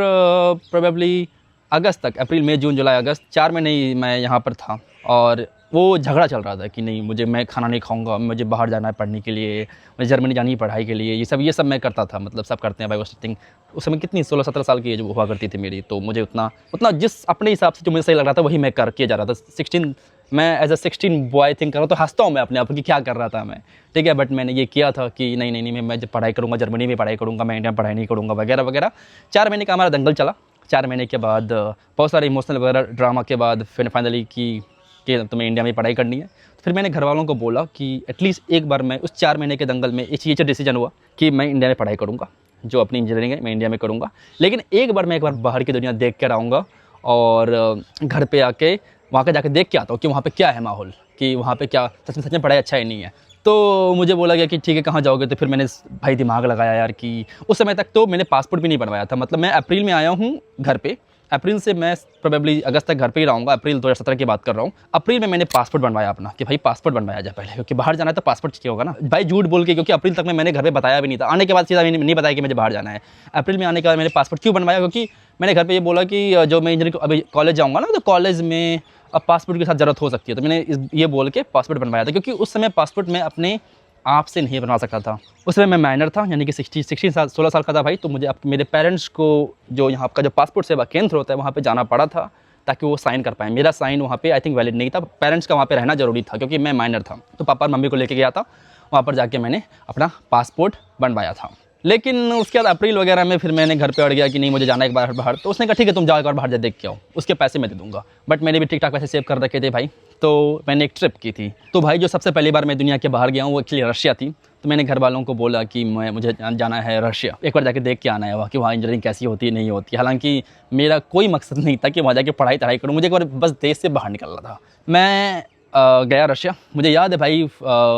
प्रोबेबली अगस्त तक, अप्रैल मई जून जुलाई अगस्त 4 महीने ही मैं यहाँ पर था। और वो झगड़ा चल रहा था कि नहीं मैं खाना नहीं खाऊंगा, मुझे बाहर जाना है पढ़ने के लिए, मुझे जर्मनी जानी है पढ़ाई के लिए। ये सब मैं करता था, मतलब सब करते हैं भाई। वो थिंग उस समय कितनी 16-17 साल की एज हुआ करती थी मेरी। तो मुझे उतना जिस अपने हिसाब से जो मुझे सही लग रहा था वही मैं करके जा रहा था। 16 मैं एज अ 16 बॉय थिंक कर रहा हूँ, तो हंसता हूँ मैं अपने आप कि क्या कर रहा था मैं, ठीक है। बट मैंने ये किया था कि नहीं मैं जब पढ़ाई करूँगा जर्मनी में पढ़ाई करूँगा, मैं इंडिया में पढ़ाई नहीं करूँगा वगैरह वगैरह। 4 महीने का हमारा दंगल चला। 4 महीने के बाद बहुत सारे इमोशनल वगैरह ड्रामा के बाद फिर फाइनली कि तुम्हें इंडिया में पढ़ाई करनी है। तो फिर मैंने घर वालों को बोला कि एटलीस्ट एक बार मैं उस 4 महीने के दंगल में ये डिसीजन हुआ कि मैं इंडिया में पढ़ाई करूँगा, जो अपनी इंजीनियरिंग है मैं इंडिया में करूँगा। लेकिन एक बार बाहर की दुनिया देख कर आऊँगा और घर पे आके वहाँ के जाके देख के आता हूँ कि वहाँ पे क्या है माहौल, कि वहाँ पे क्या सच में पढ़ाई अच्छा ही नहीं है। तो मुझे बोला गया कि ठीक है कहाँ जाओगे। तो फिर मैंने भाई दिमाग लगाया यार कि उस समय तक तो मैंने पासपोर्ट भी नहीं बनवाया था। मतलब मैं अप्रैल में आया हूँ घर पे, अप्रैल से मैं प्रोबेबली अगस्त तक घर पे ही रहूँगा। अप्रैल 2017 की बात कर रहा हूँ। अप्रैल में मैंने पासपोर्ट बनवाया अपना कि भाई पासपोर्ट बनवाया जाए पहले, क्योंकि बाहर जाना है तो पासपोर्ट चाहिए होगा ना भाई। झूठ बोल के, क्योंकि अप्रैल तक मैंने घर पे बताया भी नहीं था। आने के बाद सीधा मैंने नहीं बताया कि मुझे बाहर जाना है। अप्रैल में आने के बाद मैंने पासपोर्ट क्यों बनवाया, क्योंकि मैंने घर पर ये बोला कि जो मैं इंजीनियरिंग अभी कॉलेज जाऊँगा ना, तो कॉलेज में अब पासपोर्ट के साथ ज़रूरत हो सकती है। तो मैंने ये बोल के पासपोर्ट बनवाया था, क्योंकि उस समय पासपोर्ट मैं अपने आप से नहीं बनवा सकता था। उस समय मैं माइनर था, यानी कि 16 साल का था भाई। तो मुझे मेरे पेरेंट्स को जो यहाँ का जो पासपोर्ट सेवा केंद्र होता है वहाँ पे जाना पड़ा था, ताकि वो साइन कर पाएँ। मेरा साइन वहाँ पे आई थिंक वैलिड नहीं था, पेरेंट्स का वहाँ पे रहना जरूरी था, क्योंकि मैं माइनर था। तो पापा और मम्मी को लेके गया था, वहाँ पर जाके मैंने अपना पासपोर्ट बनवाया था। लेकिन उसके बाद अप्रैल वगैरह में फिर मैंने घर पे अड़ गया कि नहीं मुझे जाना एक बार बाहर। तो उसने कहा ठीक है तुम जाओ एक बार बाहर जा देख के आओ, उसके पैसे मैं दे दूँगा। बट मैंने भी ठीक ठाक पैसे सेव कर रखे थे भाई। तो मैंने एक ट्रिप की थी। तो भाई जो सबसे पहली बार मैं दुनिया के बाहर गया हूँ वो एक्चुअली रशिया थी। तो मैंने घर वालों को बोला कि मुझे जाना है रशिया, एक बार जाके देख के आना है वहाँ कि वहाँ इंजीनियरिंग कैसी होती है नहीं होती। हालांकि मेरा कोई मकसद नहीं था कि वहाँ जाके पढ़ाई तढ़ाई करूँ, मुझे एक बार बस देश से बाहर निकलना था। मैं गया रशिया। मुझे याद है भाई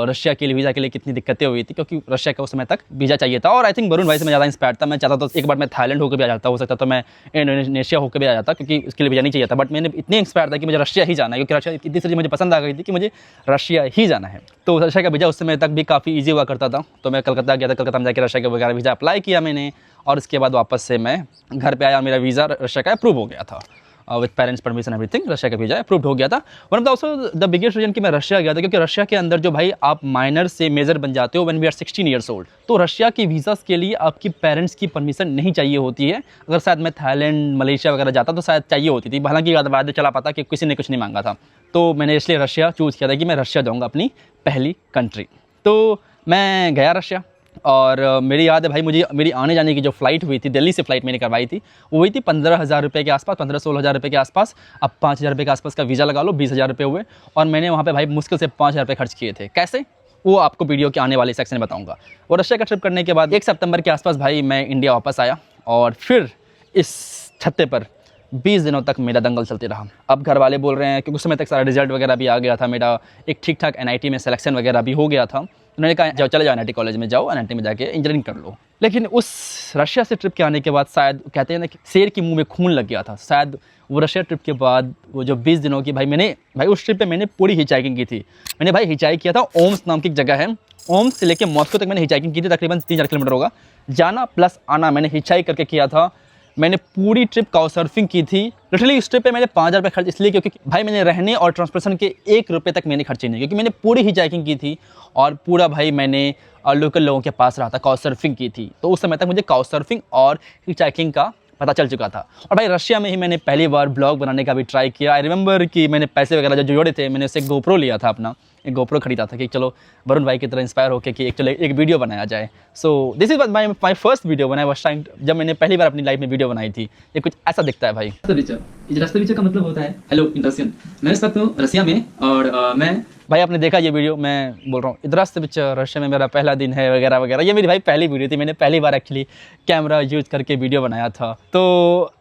रशिया के लिए वीज़ा के लिए कितनी दिक्कतें हुई थी, क्योंकि रशिया का उस समय तक वीज़ा चाहिए था। और आई थिंक वरुण भाई से मैं ज़्यादा इंस्पायर्ड था। मैं चाहता था एक बार मैं थाईलैंड होकर भी आ जाता, हो सकता तो मैं इंडोनेशिया होकर भी आ जाता, क्योंकि उसके लिए वीज़ा नहीं चाहिए था। बट मैंने इतनी इंस्पायर था कि मुझे रशिया ही जाना है, क्योंकि रशिया इतनी सारी मुझे पसंद आ गई थी कि मुझे रशिया ही जाना है। तो रशिया का वीज़ा उस समय तक भी काफ़ी ईजी हुआ करता था। तो मैं कलकत्ता गया था, कलकत्ता में जाकर रशिया का वगैरह वीज़ा अप्लाई किया मैंने, और उसके बाद वापस से मैं घर पे आया और मेरा वीज़ा रशिया का अप्रूव हो गया था with parents permission everything. Russia का वीज़ा अप्रूव हो गया था। One of the also the biggest reason कि मैं रशिया गया था, क्योंकि रशिया के अंदर जो भाई आप माइनर से मेजर बन जाते हो when we are 16 years old, तो रशिया के वीज़ास के लिए आपकी पेरेंट्स की परमिशन नहीं चाहिए होती है। अगर शायद मैं थाईलैंड मलेशिया वगैरह जाता तो शायद चाहिए होती थी, हालांकि बाद में चला पाता कि किसी ने कुछ नहीं मांगा था। तो मैंने इसलिए रशिया चूज़ किया था कि मैं रशिया जाऊँगा, अपनी पहली कंट्री। तो मैं गया रशिया, और मेरी याद है भाई, मुझे मेरी आने जाने की जो फ़्लाइट हुई थी, दिल्ली से फ़्लाइट मैंने करवाई थी, वो हुई थी 15,000 रुपये के आसपास, 15-16 हज़ार रुपये के आसपास। अब 5,000 रुपये के आसपास का वीज़ा लगा लो, 20,000 रुपये हुए। और मैंने वहाँ पे भाई मुश्किल से 5,000 रुपये खर्च किए थे। कैसे, वो आपको वीडियो के आने वाले सेक्शन में बताऊँगा। और रशिया का ट्रिप करने के बाद 1 सितंबर के आसपास भाई मैं इंडिया वापस आया, और फिर इस छत्ते पर 20 दिनों तक मेरा दंगल चलते रहा। अब घर वाले बोल रहे हैं कि उस समय तक सारा रिजल्ट वगैरह भी आ गया था, मेरा एक ठीक ठाक NIT में सिलेक्शन वगैरह भी हो गया था। उन्होंने कहा जाओ, चले जाओ NIT कॉलेज में जाओ, NIT में जाके इंजीनियरिंग कर लो। लेकिन उस रशिया से ट्रिप के आने के बाद शायद कहते हैं ना कि शेर के मुंह में खून लग गया था। शायद वो रशिया ट्रिप के बाद वो जो 20 दिनों की भाई उस ट्रिप पे मैंने पूरी हिचाइकिंग की थी। मैंने भाई हिचाइक किया था, ओम्स नाम की एक जगह है, ओम्स से लेकर मॉस्को तक मैंने हिचाइकिंग की थी। तकरीबन 3,000 किलोमीटर होगा, जाना प्लस आना मैंने हिचाइक करके किया था। मैंने पूरी ट्रिप काउ सर्फिंग की थी। लिटरली इस ट्रिप पे मैंने 5,000 रुपये खर्च इसलिए क्योंकि भाई मैंने रहने और ट्रांसपोर्टेशन के 1 रुपये तक मैंने खर्चे नहीं, क्योंकि मैंने पूरी हिचाइकिंग की थी और पूरा भाई मैंने लोकल लोगों के पास रहा था, काउ सर्फिंग की थी। तो उस समय तक मुझे काउ सर्फिंग और हिचाइकिंग का पता चल चुका था। और भाई रशिया में ही मैंने पहली बार ब्लॉग बनाने का भी ट्राई किया। आई रिमेंबर कि मैंने पैसे वगैरह जो जोड़े थे, मैंने उससे GoPro लिया था, अपना एक GoPro खरीदा था कि चलो वरुण भाई की तरह इंस्पायर होकर कि एक वीडियो बनाया जाए। So this is my first video बनाया वाज टाइम, जब मैंने पहली बार अपनी लाइफ में वीडियो बनाई थी। ये कुछ ऐसा दिखता है भाई। रास्ता का मतलब होता है हेलो इन रशियन। मैं इस वक्त हूँ रशिया में, और मैं भाई आपने देखा ये वीडियो, मैं बोल रहा हूँ इधर से पिक्चर रशिया में मेरा पहला दिन है वगैरह वगैरह। ये मेरी भाई पहली वीडियो थी, मैंने पहली बार एक्चुअली कैमरा यूज़ करके वीडियो बनाया था। तो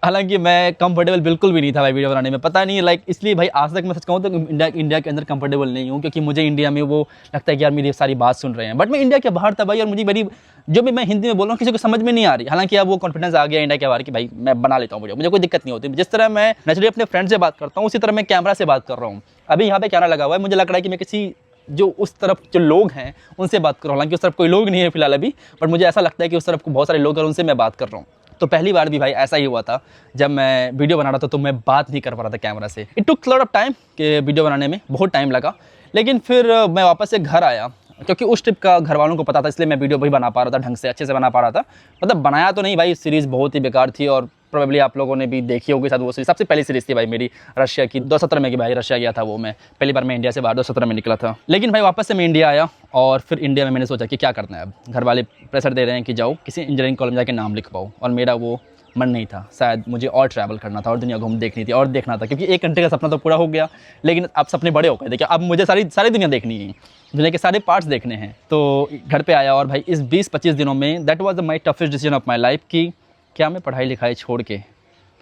हालांकि मैं कंफर्टेबल बिल्कुल भी नहीं था भाई वीडियो बनाने में, पता नहीं लाइक इसलिए भाई आज तक मैं सच कहूँ तो इंडिया के अंदर कंफर्टेबल नहीं हूँ, क्योंकि मुझे इंडिया में वो लगता है कि यार मेरी सारी बात सुन रहे हैं। बट मैं इंडिया के बाहर था भाई, और मुझे मेरी जो भी मैं हिंदी में बोल रहा हूँ किसी को समझ में नहीं आ रही। हालांकि अब वो कॉन्फिडेंस आ गया इंडिया के बाहर कि भाई मैं बना लेता हूँ वीडियो, मुझे कोई दिक्कत नहीं होती। जिस तरह मैं नेचुरली अपने फ्रेंड से बात करता हूँ, उसी तरह मैं कैमरा से बात कर रहा हूँ। अभी यहाँ पे कैमरा लगा हुआ है, मुझे लग रहा है कि मैं किसी जो उस तरफ जो लोग हैं उनसे बात कर रहा हूँ। हालांकि उस तरफ कोई लोग नहीं है फिलहाल अभी, पर मुझे ऐसा लगता है कि उस तरफ बहुत सारे लोग हैं, उनसे मैं बात कर रहा हूँ। तो पहली बार भी भाई ऐसा ही हुआ था, जब मैं वीडियो बना रहा था तो मैं बात नहीं कर पा रहा था कैमरा से। It took lot of time कि वीडियो बनाने में बहुत टाइम लगा। लेकिन फिर मैं वापस से घर आया, क्योंकि उस ट्रिप का घर वालों को पता था, इसलिए मैं वीडियो भी बना पा रहा था, ढंग से अच्छे से बना पा रहा था। मतलब बनाया तो नहीं भाई, सीरीज़ बहुत ही बेकार थी, और प्रोबेबली आप लोगों ने भी देखी होगी शायद वो सीरीज़। सबसे पहली सीरीज़ थी भाई मेरी रशिया की, 2017 में कि भाई रशिया गया था वो मैं पहली बार, मैं इंडिया से बाहर 2017 में निकला था। लेकिन भाई वापस से मैं इंडिया आया, और फिर इंडिया में मैंने सोचा कि क्या करना है अब। घर वाले प्रेशर दे रहे हैं कि जाओ किसी इंजीनियरिंग कॉलेज में जाके नाम लिख पाओ, और मेरा वो मन नहीं था। शायद मुझे और ट्रैवल करना था, और दुनिया घूम देखनी थी, और देखना था, क्योंकि एक घंटे का सपना तो पूरा हो गया। लेकिन अब सपने बड़े हो गए, देखिए अब मुझे सारी दुनिया देखनी है, दुनिया के सारे पार्ट्स देखने हैं। तो घर पे आया, और भाई इस 20-25 दिनों में that was my toughest decision of my life कि क्या मैं पढ़ाई लिखाई छोड़ के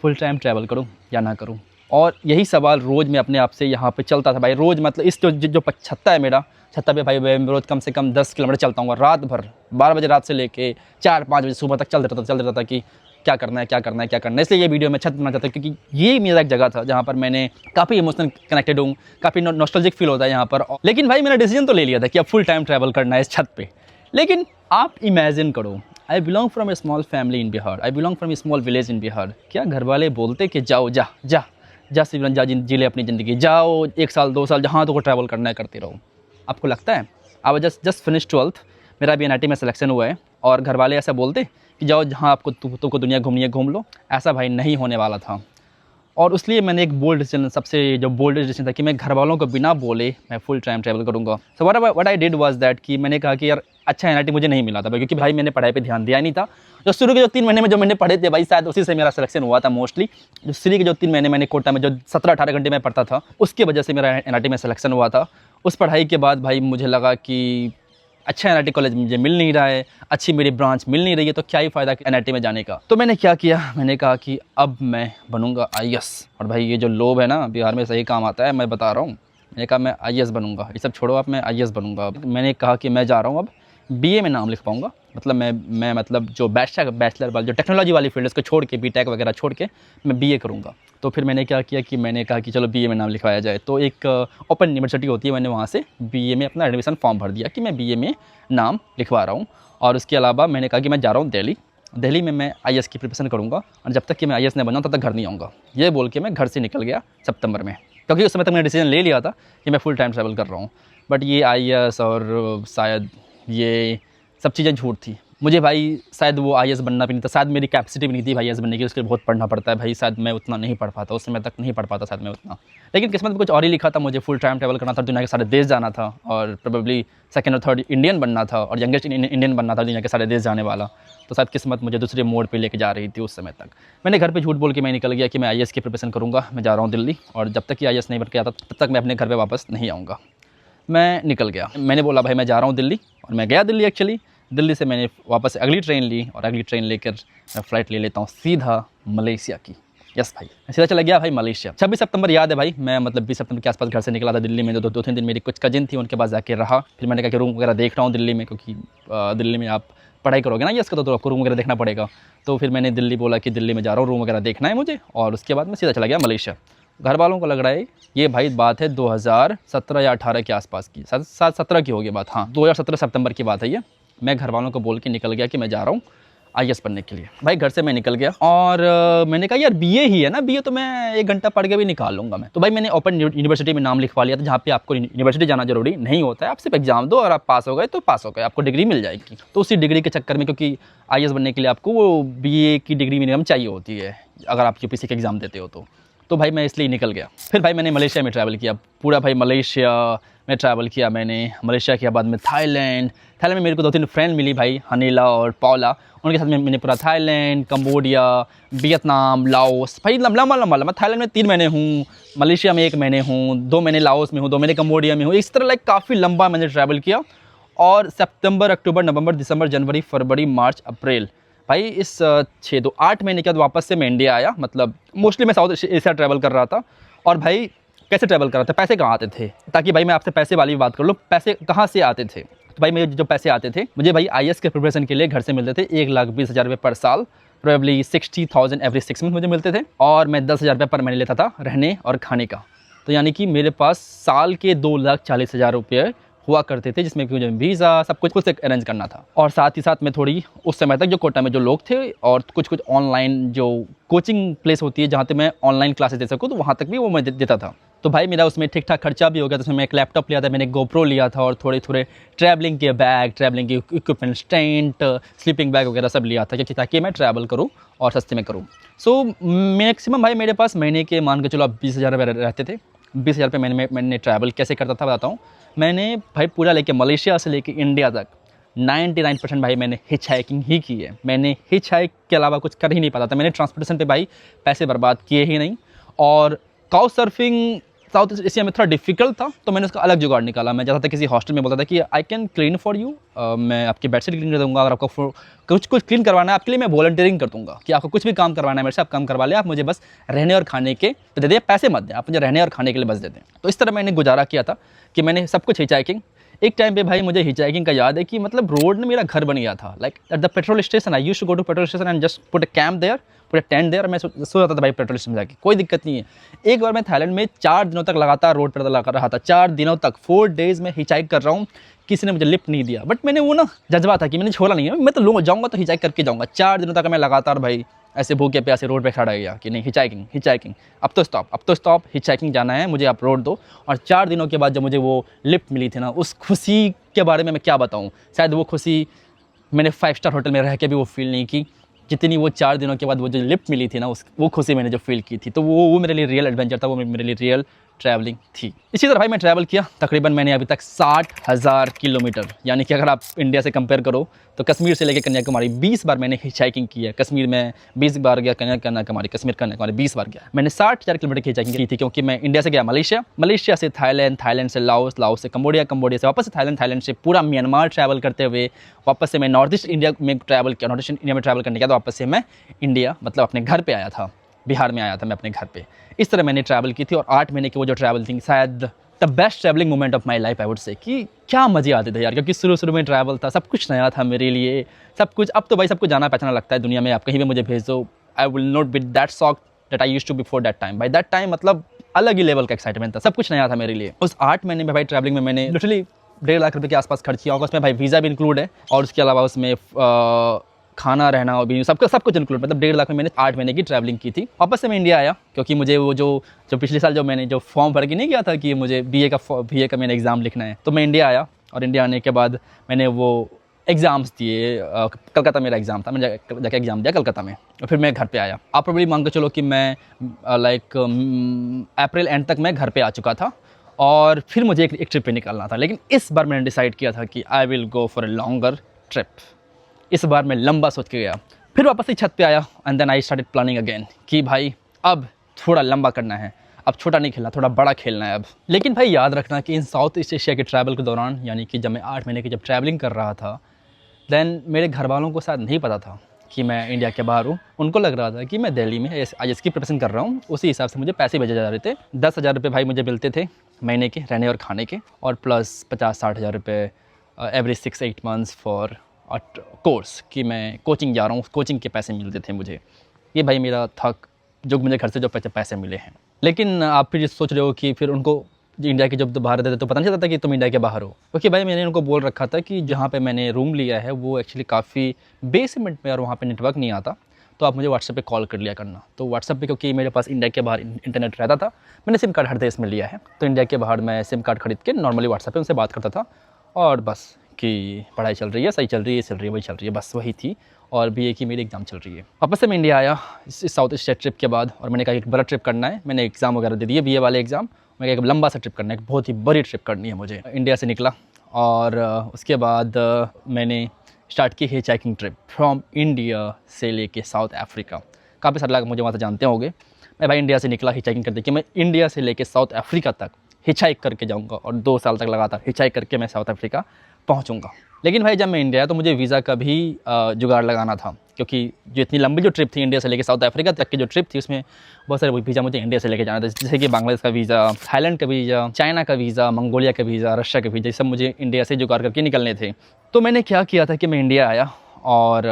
फुल टाइम ट्रैवल करूँ या ना करूँ। और यही सवाल रोज़ मैं अपने आप से यहाँ पे चलता था भाई। रोज़ मतलब इस जो छत्ता है मेरा, छत्ता पे भाई मैं रोज़ कम से कम 10 किलोमीटर चलता हूँ, रात भर 12 बजे रात से लेके 4-5 बजे सुबह तक चल रहता था कि क्या करना है। इसलिए ये वीडियो मैं छत बनाना चाहता हूँ, क्योंकि ये मेरा एक जगह था जहाँ पर मैंने काफ़ी इमोशनल कनेक्टेड हूँ, काफ़ी नॉस्टैल्जिक फील होता है यहाँ पर। लेकिन भाई मैंने डिसीजन तो ले लिया था कि अब फुल टाइम ट्रैवल करना है इस छत पे। लेकिन आप इमेजिन करो, I belong from A small family in Bihar, I belong from A small village in Bihar. क्या घर वाले बोलते कि जाओ जा सिमरन जा, जी ले अपनी ज़िंदगी, जाओ 1 साल 2 साल जहाँ तो को ट्रैवल करना है करते रहो। आपको लगता है आई जस्ट फिनिश 12th, मेरा भी NIT में सिलेक्शन हुआ है, और घर वाले ऐसा बोलते कि जाओ जहाँ आपको तुमको दुनिया घूमनी है घूम लो। ऐसा भाई नहीं होने वाला था, और इसलिए मैंने एक बोल्ड डिसीजन, सबसे जो बोल्ड डिसीजन था कि मैं घर वालों को बिना बोले मैं फुल टाइम ट्रैवल करूँगा। So what I did was that कि मैंने कहा कि यार अच्छा NIT मुझे नहीं मिला था भाई, क्योंकि भाई मैंने पढ़ाई पे ध्यान दिया नहीं था। जो शुरू के जो 3 महीने में जो मैंने पढ़े थे भाई, शायद उसी से मेरा सिलेक्शन हुआ था मोस्टली। जो शुरू के जो 3 महीने मैंने कोटा में जो 17-18 घंटे में पढ़ता था, उसकी वजह से मेरा NIT में सिलेक्शन हुआ था। उस पढ़ाई के बाद भाई मुझे लगा कि अच्छा NIT कॉलेज मुझे मिल नहीं रहा है, अच्छी मेरी ब्रांच मिल नहीं रही है, तो क्या ही फ़ायदा NIT में जाने का। तो मैंने क्या किया, मैंने कहा कि अब मैं बनूंगा IAS। और भाई ये जो लोभ है ना बिहार में सही काम आता है, मैं बता रहा हूँ। मैंने कहा मैं आईएएस बनूंगा, ये सब छोड़ो आप, मैं आईएएस बनूंगा। मैंने कहा कि मैं जा रहा हूँ अब बीए में नाम लिख पाऊँगा, मतलब मैं मतलब जो बैचलर वाली जो टेक्नोलॉजी वाली फील्ड है उसको छोड़ के, बीटेक वगैरह छोड़ के मैं बीए करूँगा। तो फिर मैंने क्या किया कि मैंने कहा कि चलो बीए में नाम लिखवाया जाए। तो एक ओपन यूनिवर्सिटी होती है, मैंने वहाँ से बीए में अपना एडमिशन फॉर्म भर दिया कि मैं बीए में नाम लिखवा रहा हूँ। और उसके अलावा मैंने कहा कि मैं जा रहा हूँ दिल्ली में मैं आईएएस की प्रिपरेशन करूँगा, और जब तक कि मैं आईएएस नहीं बन जाऊँ तब तक घर नहीं आऊँगा। ये बोल के मैं घर से निकल गया सितंबर में, क्योंकि उस समय तक मैंने डिसीजन ले लिया था कि मैं फुल टाइम ट्रैवल कर रहा हूँ। बट ये आईएएस और शायद ये सब चीज़ें झूठ थी। मुझे भाई शायद वो आईएएस बनना भी नहीं था, शायद मेरी कैपेसिटी भी नहीं थी भाई आईएएस बनने की, उसके लिए बहुत पढ़ना पड़ता है भाई, शायद मैं उतना नहीं पढ़ पाता, उस समय तक नहीं पढ़ पाता शायद मैं उतना। लेकिन किस्मत में कुछ और ही लिखा था, मुझे फुल टाइम ट्रैवल करना था, दुनिया के सारे देश जाना था, और प्रोबेबली सेकंड और थर्ड इंडियन बनना था, और यंगेस्ट इंडियन बनना था दुनिया के सारे देश जाने वाला। तो शायद किस्मत मुझे दूसरे मोड़ पे लेके जा रही थी उस समय तक। मैंने घर पे झूठ बोल के मैं निकल गया कि मैं आईएएस की प्रिपरेशन करूँगा, मैं जा रहा हूँ दिल्ली, और जब तक कि आईएएस नहीं बन के आता तब तक मैं अपने घर पर वापस नहीं आऊँगा। मैं निकल गया, मैंने बोला भाई मैं जा रहा हूँ दिल्ली, और मैं गया दिल्ली। एक्चुअली दिल्ली से मैंने वापस अगली ट्रेन ली, और अगली ट्रेन लेकर मैं फ़्लाइट ले लेता हूँ सीधा मलेशिया की। यस भाई, मैं सीधा चला गया भाई मलेशिया। 26 सितंबर याद है भाई, मैं मतलब 20 सितंबर के आसपास घर से निकला था दिल्ली में। दो तीन दिन मेरी कुछ कजिन थी, उनके पास जाके रहा। फिर मैंने कहा कि रूम वगैरह देख रहा हूँ दिल्ली में, क्योंकि दिल्ली में आप पढ़ाई करोगे ना यस का, तो आपको रूम वगैरह देखना पड़ेगा। तो फिर मैंने दिल्ली बोला कि दिल्ली में जा रहा हूँ, रूम वगैरह देखना है मुझे, और उसके बाद मैं सीधा चला गया मलेशिया। घर वालों को लग रहा है ये भाई बात है 2017 या 18 के आसपास की, 17 की होगी बात, हाँ 2017 सितंबर की बात है ये। मैं घर वालों को बोल के निकल गया कि मैं जा रहा हूँ आईएएस पढ़ने के लिए। भाई घर से मैं निकल गया, और मैंने कहा यार बीए ही है ना, बीए तो मैं 1 घंटा पढ़ के भी निकाल लूँगा मैं। तो भाई मैंने ओपन यूनिवर्सिटी में नाम लिखवा लिया था, जहाँ पे आपको यूनिवर्सिटी जाना जरूरी नहीं होता है, आप सिर्फ एग्जाम दो और आप पास हो गए तो पास हो गए, आपको डिग्री मिल जाएगी। तो उसी डिग्री के चक्कर में, क्योंकि आईएएस बनने के लिए आपको वो बीए की डिग्री मिनिमम चाहिए होती है अगर आप यूपीएससी के एग्ज़ाम देते हो तो भाई मैं इसलिए निकल गया। फिर भाई मैंने मलेशिया में ट्रैवल किया, पूरा भाई मलेशिया में ट्रैवल किया मैंने। मलेशिया के बाद में थाईलैंड में मेरे को 2-3 फ्रेंड मिली भाई, हनीला और पौला, उनके साथ में मैंने पूरा थाईलैंड, कंबोडिया, वियतनाम, लाओस, भाई लंबा। थाईलैंड में 3 महीने हूँ, मलेशिया में 1 महीने हूँ, 2 महीने लाओस में हूँ, 2 महीने कंबोडिया में हूँ। इस तरह लाइक काफ़ी लंबा मैंने ट्रैवल किया। और सितंबर, अक्टूबर, नवंबर, दिसंबर, जनवरी, फरवरी, मार्च, अप्रैल, भाई इस 8 महीने के बाद वापस से मैं इंडिया आया। मतलब मोस्टली मैं साउथ एशिया ट्रैवल कर रहा था। और भाई कैसे ट्रैवल कर रहा था, पैसे कहाँ आते थे, ताकि भाई मैं आपसे पैसे वाली बात कर लूँ, पैसे कहाँ से आते थे। तो भाई मेरे जो पैसे आते थे, मुझे भाई आईएएस के प्रिपरेशन के लिए घर से मिलते थे 1,20,000 रुपये पर साल, प्रोबेबली 60,000 एवरी 6 मंथ मुझे मिलते थे। और मैं 10,000 रुपये पर महीने लेता था रहने और खाने का। तो यानी कि मेरे पास साल के 2,40,000 रुपये हुआ करते थे, जिसमें कि मुझे वीज़ा सब कुछ खुद से अरेंज करना था। और साथ ही साथ मैं थोड़ी उस समय तक जो कोटा में जो लोग थे और कुछ ऑनलाइन जो कोचिंग प्लेस होती है जहाँ पे मैं ऑनलाइन क्लासेस दे सकूँ, तो वहाँ तक भी वो मैं देता था। तो भाई मेरा उसमें ठीक ठाक खर्चा भी हो गया। तो उसमें मैं एक लैपटॉप लिया था, मैंने गोप्रो लिया था, और थोड़े ट्रैवलिंग के बैग, ट्रैवलिंग के इक्विपमेंट, टेंट, स्लीपिंग बैग वगैरह सब लिया था, क्योंकि ताकि मैं ट्रैवल करूँ और सस्ते में करूँ। सो मैक्सिमम भाई मेरे पास महीने के मान के चलो आप 20,000 रुपये रहते थे। 20,000 रुपये मैंने ट्रैवल कैसे करता था बताता हूँ। मैंने भाई पूरा लेके मलेशिया से लेके इंडिया तक 99% भाई मैंने हिच हाइकिंग ही की है। मैंने हिच हाइक के अलावा कुछ कर ही नहीं पाता था। मैंने ट्रांसपोर्टेशन पे भाई पैसे बर्बाद किए ही नहीं। और काउ सर्फिंग साउथ एशिया में थोड़ा डिफिकल्ट था, तो मैंने उसका अलग जुगाड़ निकाला। मैं जाता था किसी हॉस्टल में, बोलता था कि I can clean for you, मैं आपकी बेडशीट क्लीन कर दूँगा, अगर आपको कुछ क्लीन करवाना है आपके लिए मैं वॉलंटियरिंग कर दूँगा, कि आपको कुछ भी काम करवाना है मेरे से आप काम करवा ले, आप मुझे बस रहने और खाने के दे दें, पैसे मत दें, आप मुझे रहने और खाने के लिए बस दे दें। तो इस तरह मैंने गुजारा किया था कि मैंने सब कुछ हिच हाइकिंग। एक टाइम पे भाई मुझे हिच हाइकिंग का याद है कि मतलब रोड में मेरा घर बन गया था। Like at the petrol station, I used to go to petrol station and just put a camp there, put a tent there. मैं सो जाता था भाई पेट्रोल स्टेशन जाके, कोई दिक्कत नहीं है। एक बार मैं थाईलैंड में 4 दिनों तक लगातार रोड पर लगा रहा था, 4 दिनों तक 4 डेज़ में हिच हाइक कर रहा हूँ। किसी ने मुझे लिफ्ट नहीं दिया, बट मैंने वो ना जज्बा था कि मैंने छोड़ा नहीं है, मैं तो जाऊँगा तो हिच हाइक करके जाऊँगा। 4 दिनों तक मैं लगातार भाई ऐसे भूखे प्यासे रोड पे खड़ा गया कि नहीं हिच हाइकिंग, अब तो स्टॉप, हिच हाइकिंग जाना है मुझे, आप रोड दो। और 4 दिनों के बाद जब मुझे वो लिफ्ट मिली थी ना, उस खुशी के बारे में मैं क्या बताऊँ। शायद वो खुशी मैंने 5 स्टार होटल में रह के भी वो फील नहीं की, जितनी वो 4 दिनों के बाद वो जो लिफ्ट मिली थी ना, वो खुशी मैंने जो फील की थी। तो वो मेरे लिए रियल एडवेंचर था, वो मेरे लिए रियल ट्रैवलिंग थी। इसी तरह भाई मैं ट्रैवल किया। तकरीबन मैंने अभी तक 60,000 किलोमीटर, यानी कि अगर आप इंडिया से कंपेयर करो तो कश्मीर से लेकर कन्याकुमारी 20 बार मैंने हिच हाइकिंग की है। कश्मीर में 20 बार गया, कन्याकुमारी, कश्मीर कन्याकुमारी 20 बार गया। मैंने 60,000 किलोमीटर की हिच हाइकिंग की थी, क्योंकि मैं इंडिया से गया मलेशिया से थाईलैंड से लाओस से कंबोडिया से वापस से थाईलैंड से पूरा म्यांमार ट्रैवल करते हुए वापस से मैं नॉर्थ ईस्ट इंडिया में ट्रैवल करने के बाद वापस से मैं इंडिया मतलब अपने घर पे आया था, बिहार में आया था मैं अपने घर पे। इस तरह मैंने ट्रैवल की थी। और 8 महीने की वो जो ट्रैवल थी, शायद the best travelling moment of my life I would say कि क्या मज़े आते थे यार, क्योंकि शुरू में ट्रैवल था, सब कुछ नया था मेरे लिए, सब कुछ। अब तो भाई सब कुछ जाना पहचाना लगता है दुनिया में, आप कहीं भी मुझे भेज दो, I will not be that shock that I used to before that time. By that time मतलब अलग ही लेवल का एक्साइटमेंट था, सब कुछ नया था मेरे लिए। उस 8 महीने में भाई ट्रैवलिंग में मैंने लिटरली 1.5 लाख रुपये के आसपास खर्च किया होगा। उसमें भाई वीज़ा भी इंक्लूड है और उसके अलावा उसमें खाना रहना और भी सब कुछ इंक्लूड, मतलब 1.5 लाख में मैंने 8 महीने की ट्रैवलिंग की थी। वापस से मैं इंडिया आया क्योंकि मुझे वो जो पिछले साल जो मैंने जो फॉर्म भर के नहीं किया था कि मुझे बीए का मैंने एग्ज़ाम लिखना है, तो मैं इंडिया आया और इंडिया आने के बाद मैंने वो एग्ज़ाम्स दिए। कलकत्ता मेरा एग्ज़ाम था, मैंने जाके एग्ज़ाम दिया कलकत्ता में और फिर मैं घर पे आया। आप प्रोबेबली मान के चलो कि मैं अप्रैल एंड तक मैं घर पे आ चुका था और फिर मुझे एक ट्रिप पे निकलना था। लेकिन इस बार मैंने डिसाइड किया था कि I will go for a longer trip. इस बार मैं लंबा सोच के गया, फिर वापस से छत पे आया and then I started planning again कि भाई अब थोड़ा लंबा करना है, अब छोटा नहीं खेलना, थोड़ा बड़ा खेलना है अब। लेकिन भाई याद रखना कि इन साउथ ईस्ट एशिया के ट्रैवल के दौरान, यानी कि जब मैं 8 महीने की जब ट्रैवलिंग कर रहा था, देन मेरे घर वालों को शायद नहीं पता था कि मैं इंडिया के बाहर हूँ। उनको लग रहा था कि मैं दिल्ली में IAS की प्रिपरेशन कर रहा हूँ, उसी हिसाब से मुझे पैसे भेजे जा रहे थे। 10,000 रुपये भाई मुझे मिलते थे महीने के रहने और खाने के, और प्लस 50-60 हज़ार रुपये एवरी 6-8 मंथ्स फॉर कोर्स कि मैं कोचिंग जा रहा हूँ, कोचिंग के पैसे मिलते थे मुझे। ये भाई मेरा था जो मुझे घर से जो पैसे मिले हैं। लेकिन आप फिर सोच रहे हो कि फिर उनको इंडिया के जब बाहर रहते थे तो पता नहीं चलता था कि तुम इंडिया के बाहर हो, क्योंकि भाई मैंने उनको बोल रखा था कि जहाँ पे मैंने रूम लिया है वो एक्चुअली काफ़ी बेसमेंट में और वहाँ पे नेटवर्क नहीं आता, तो आप मुझे व्हाट्सएप पे कॉल कर लिया करना। तो व्हाट्सएप पे क्योंकि मेरे पास इंडिया के बाहर इंटरनेट रहता था, मैंने सिम कार्ड हर देश में लिया है, तो इंडिया के बाहर मैं सिम कार्ड खरीद के नॉर्मली व्हाट्सएप पे उनसे बात करता था और बस कि पढ़ाई चल रही है, सही चल रही है, वही चल रही है, बस वही थी। और BA की मेरी एग्ज़ाम चल रही है। वापस से मैं इंडिया आया इस साउथ ईस्ट ट्रिप के बाद और मैंने कहा एक बड़ा ट्रिप करना है। मैंने एग्ज़ाम वगैरह दे दिए, BA वाले एग्ज़ाम। मैं एक लंबा सा ट्रिप करना है, एक बहुत ही बड़ी ट्रिप करनी है मुझे। इंडिया से निकला और उसके बाद मैंने स्टार्ट की hitch hiking trip from India से लेके साउथ अफ्रीका। काफ़ी सारे लोग मुझे वहाँ से जानते होंगे। मैं भाई इंडिया से निकला हिच हाइकिंग करते कि मैं इंडिया से लेके साउथ अफ्रीका तक हिच हाइक करके जाऊँगा और 2 साल तक लगातार हिच हाइक करके मैं साउथ अफ्रीका पहुँचूँगा। लेकिन भाई जब मैं इंडिया आया तो मुझे वीज़ा का भी जुगाड़ लगाना था, क्योंकि जो इतनी लंबी जो ट्रिप थी इंडिया से लेके साउथ अफ्रीका तक की जो ट्रिप थी उसमें बहुत सारे वीज़ा मुझे इंडिया से लेके जाना था, जैसे कि बांग्लादेश का वीज़ा, थाईलैंड का वीज़ा, चाइना का वीज़ा, मंगोलिया का वीज़ा, रशिया का वीज़ा, ये सब मुझे इंडिया से जुगाड़ करके निकलने थे। तो मैंने क्या किया था कि मैं इंडिया आया और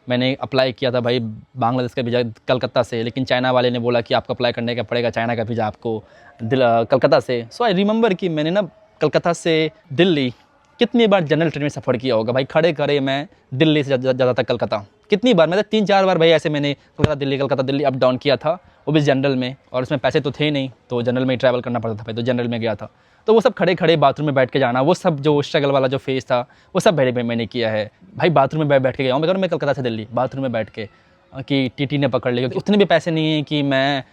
मैंने अप्लाई किया था भाई बांग्लादेश का वीज़ा कलकत्ता से, लेकिन चाइना वाले ने बोला कि आपको अप्लाई करने का पड़ेगा चाइना का वीज़ा आपको कलकत्ता से। सो आई रिमेंबर कि मैंने ना कलकत्ता से दिल्ली कितनी बार जनरल ट्रेन में सफ़र किया होगा भाई, खड़े खड़े मैं दिल्ली से ज़्यादा तक कलकत्ता कितनी बार, मतलब 3-4 बार भाई ऐसे मैंने कलकत्ता दिल्ली अप डाउन किया था, वो भी जनरल में। और उसमें पैसे तो थे नहीं, तो जनरल में ही ट्रैवल करना पड़ता था भाई, तो जनरल में गया था। तो वो सब खड़े खड़े बाथरूम में बैठ के जाना, वो सब जो स्ट्रगल वाला जो फेज़ था वो सब मैंने किया है भाई। बाथरूम में बैठ के गया हूँ मैं कलकत्ता से दिल्ली, बाथरूम में बैठ के कि TT ने पकड़ लिया, उतने भी पैसे नहीं हैं कि मैं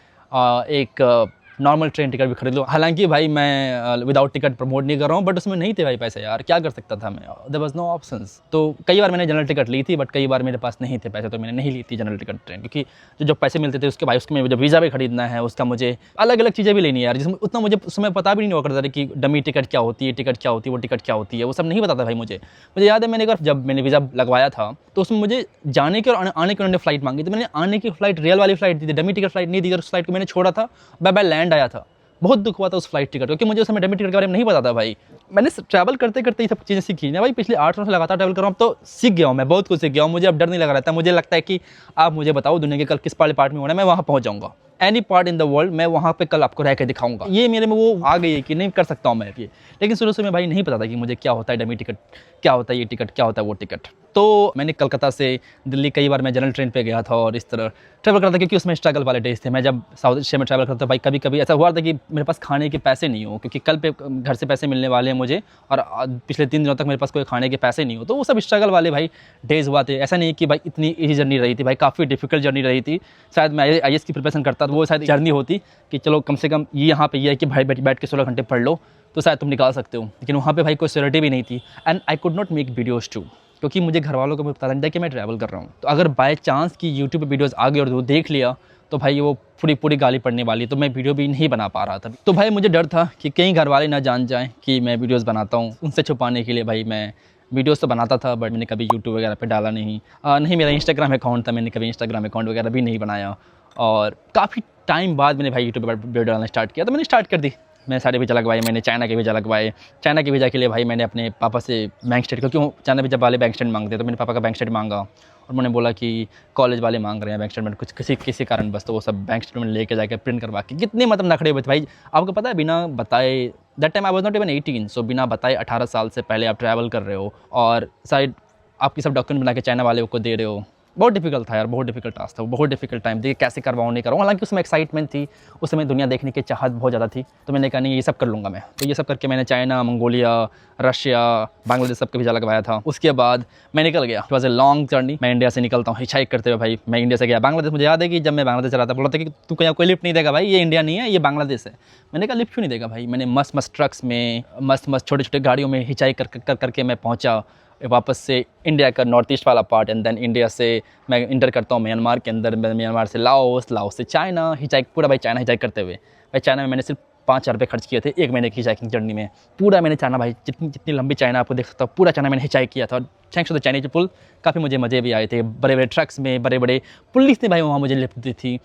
एक नॉर्मल ट्रेन टिकट भी खरीद लो। हालांकि भाई मैं विदाउट टिकट प्रमोट नहीं कर रहा हूँ, बट उसमें नहीं थे भाई पैसे यार, क्या कर सकता था मैं, देयर वाज नो ऑप्शंस। तो कई बार मैंने जनरल टिकट ली थी, बट कई बार मेरे पास नहीं थे पैसे, तो मैंने नहीं ली थी जनरल टिकट ट्रेन, क्योंकि जो पैसे मिलते थे उसके भाई उसमें जब वीज़ा भी खरीदना है, उसका मुझे अलग अलग चीज़ें भी लेनी है यार, जिसमें उतना मुझे उस समय पता भी नहीं हुआ करता था कि डमी टिकट क्या होती है, टिकट क्या होती है, वो टिकट क्या होती है, वो सब नहीं पता था भाई मुझे। याद है मैंने अगर जब मैंने वीज़ा लगवाया था तो उसमें मुझे जाने के और आने के उन्होंने फ़्लाइट मांगी, तो मैंने आने की फ़्लाइट रियल वाली फ़्लाइट दी थी, डमी टिकट फ़्लाइट नहीं दी, उस फ्लाइट को मैंने छोड़ा था, बाय लैंड आया था। बहुत दुख हुआ था उस फ्लाइट टिकट, क्योंकि मुझे उस समय डमी टिकट के बारे में नहीं पता था भाई। मैंने ट्रैवल करते करते ये सब चीज़ें सीखी ना भाई, पिछले 8 साल से लगातार ट्रैवल कर रहा हूँ, तो सीख गया हूँ मैं, बहुत कुछ सीख गया हूँ। मुझे अब डर नहीं लगा रहता, मुझे लगता है कि आप मुझे बताओ दुनिया के कल किस पार्ट में होना है, मैं वहाँ पहुँच जाऊँगा। Any part in the world मैं वहाँ पे कल आपको रह के दिखाऊंगा। ये मेरे में वो आ गई है कि नहीं कर सकता हूँ मैं ये। लेकिन शुरू से मैं भाई नहीं पता था कि मुझे क्या होता है डमी टिकट, क्या होता है ये टिकट, क्या होता है वो टिकट। तो मैंने कलकत्ता से दिल्ली कई बार मैं जनरल ट्रेन पे गया था और इस तरह ट्रैवल करता था, क्योंकि उसमें स्ट्रगल वाले डेज थे। मैं जब साउथ एशिया में ट्रैवल करता था भाई, कभी कभी ऐसा हुआ था कि मेरे पास खाने के पैसे नहीं हो, क्योंकि कल पे घर से पैसे मिलने वाले हैं मुझे और पिछले 3 दिनों तक मेरे पास कोई खाने के पैसे नहीं हो। तो वो सब स्ट्रगल वाले भाई डेज हुआ थे। ऐसा नहीं कि भाई इतनी ईजी जर्नी रही थी भाई, काफ़ी डिफिकल्ट जर्नी रही थी। शायद मैं IAS की प्रिपरेशन करता तो वो शायद जर्नी होती कि चलो कम से कम ये यहाँ पे ये है कि भाई बैठ के 16 घंटे पढ़ लो तो शायद तुम निकाल सकते हो। लेकिन वहाँ पे भाई कोई सिक्योरिटी भी नहीं थी and I could not make videos too, क्योंकि मुझे घर वालों को पता नहीं था कि मैं ट्रैवल कर रहा हूँ। तो अगर बाय चांस कि यूट्यूब पे वीडियोज़ आ गए और वो देख लिया तो भाई वो पूरी गाली पड़ने वाली, तो मैं वीडियो भी नहीं बना पा रहा था। तो भाई मुझे डर था कि कहीं घर वाले ना जान जाएँ कि मैं वीडियोज़ बनाता हूँ। उनसे छुपाने के लिए भाई मैं वीडियोस तो बनाता था, बट मैंने कभी यूट्यूब वगैरह पे डाला नहीं। नहीं मेरा इंस्टाग्राम अकाउंट था, मैंने कभी इंस्टाग्राम अकाउंट वगैरह भी नहीं बनाया। और काफ़ी टाइम बाद मैंने भाई यूट्यूब पर वीडियो डालना स्टार्ट किया, तो मैंने स्टार्ट कर दी मैं सारे वीज़ा लगवाए, मैंने चाइना के वीज़ा लगवाए। चाइना के वीज़ा के लिए भाई मैंने अपने पापा से बैंक स्टेट, क्योंकि वो चाइना वीज़ा वाले बैंक स्टेटमेंट मांगते हैं, तो मैंने पापा का बैंक स्टेटमेंट मांगा और उन्होंने बोला कि कॉलेज वाले मांग रहे हैं बैंक स्टेटमेंट कुछ किसी कारण बस, तो वो सब बैंक स्टेटमेंट लेके जाकर प्रिंट करवा के कितने मतलब नखड़े हुए थे भाई। आपको पता है बिना बताए, that time I was not even 18, सो बिना बताए 18 साल से पहले आप ट्रैवल कर रहे हो और साइड आपकी सब डॉक्यूमेंट बना के चाइना वाले को दे रहे हो। बहुत डिफिकल्ट था यार, बहुत डिफिकल्ट टास्क था, बहुत डिफिकल्ट टाइम। देखिए कैसे करवाऊँ नहीं करवाऊँ, हालांकि उसमें एक्साइटमेंट थी, उस समय दुनिया देखने की चाहत बहुत ज़्यादा थी, तो मैंने कहा नहीं ये सब कर लूँगा मैं। तो ये सब करके मैंने चाइना, मंगोलिया, रशिया, बांग्लादेश सबका वीज़ा लगवाया था। उसके बाद मैं निकल गया। It was a long journey. मैं इंडिया से निकलता हूँ हिचहाइक करते हुए भाई। मैं इंडिया से गया बांग्लादेश। मुझे याद है कि जब मैं बांग्लादेश रहा था बोला था कि तू कहीं कोई लिफ्ट नहीं देगा भाई, ये इंडिया नहीं है, ये बांग्लादेश है। मैंने कहा लिफ्ट क्यों नहीं देगा भाई। मैंने मस्त ट्रक्स में, मस्त छोटे छोटे गाड़ियों में हिचहाइक करके मैं पहुँचा वापस से इंडिया का नॉर्थ ईस्ट वाला पार्ट, एंड देन इंडिया से मैं इंटर करता हूँ म्यांमार के अंदर, म्यांमार से लाओस, लाओस से चाइना, हिचहाइक पूरा भाई चाइना हिचहाइक करते हुए। भाई चाइना में मैंने सिर्फ 5,000 रुपये खर्च किए थे 1 महीने की हिचहाइकिंग जर्नी में। पूरा मैंने चाइना भाई, जितनी लंबी चाइना आपको देख सकता हूँ, पूरा चाइना मैंने हिचहाइक किया था। और थैंक्स टू द चाइनीज पुल काफ़ी मुझे मज़े भी आए थे। बड़े बड़े ट्रक्स में, बड़े बड़े पुलिस ने भाई वहाँ मुझे लिफ्ट दी थी।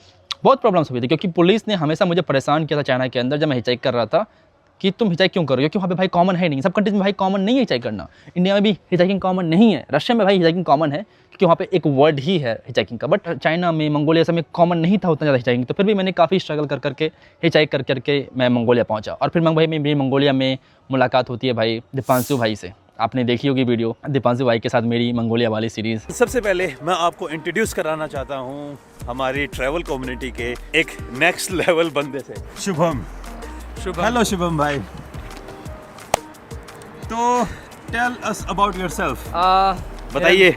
बहुत प्रॉब्लम्स हुई थी क्योंकि पुलिस ने हमेशा मुझे परेशान किया था चाइना के अंदर जब मैं हिचहाइक कर रहा था कि तुम हिचहाइक क्यों करो, क्योंकि वहाँ पे भाई कॉमन है नहीं। सब कंट्रीज में भाई कॉमन नहीं है हिचहाइक करना। इंडिया में भी हिचहाइकिंग कॉमन नहीं है, रशिया में भाई हिचहाइकिंग कॉमन है क्योंकि वहाँ पे एक वर्ड ही है हिचहाइकिंग का, बट चाइना में, मंगोलिया सब में कॉमन नहीं था उतना ज़्यादा हिचहाइकिंग। तो फिर भी मैंने काफ़ी स्ट्रगल करके हिचहाइक करके मैं मंगोलिया पहुँचा। और फिर भाई मेरी मंगोलिया में मुलाकात होती है भाई दीपांशु भाई से। आपने देखी होगी वीडियो, दीपांशु भाई के साथ मेरी मंगोलिया वाली सीरीज़। सबसे पहले मैं आपको इंट्रोड्यूस कराना चाहता हूँ हमारी ट्रैवल कम्युनिटी के एक नेक्स्ट लेवल बंदे से, शुभम। हेलो शुभम भाई, तो टेल अस अबाउट योरसेल्फ। बताइए।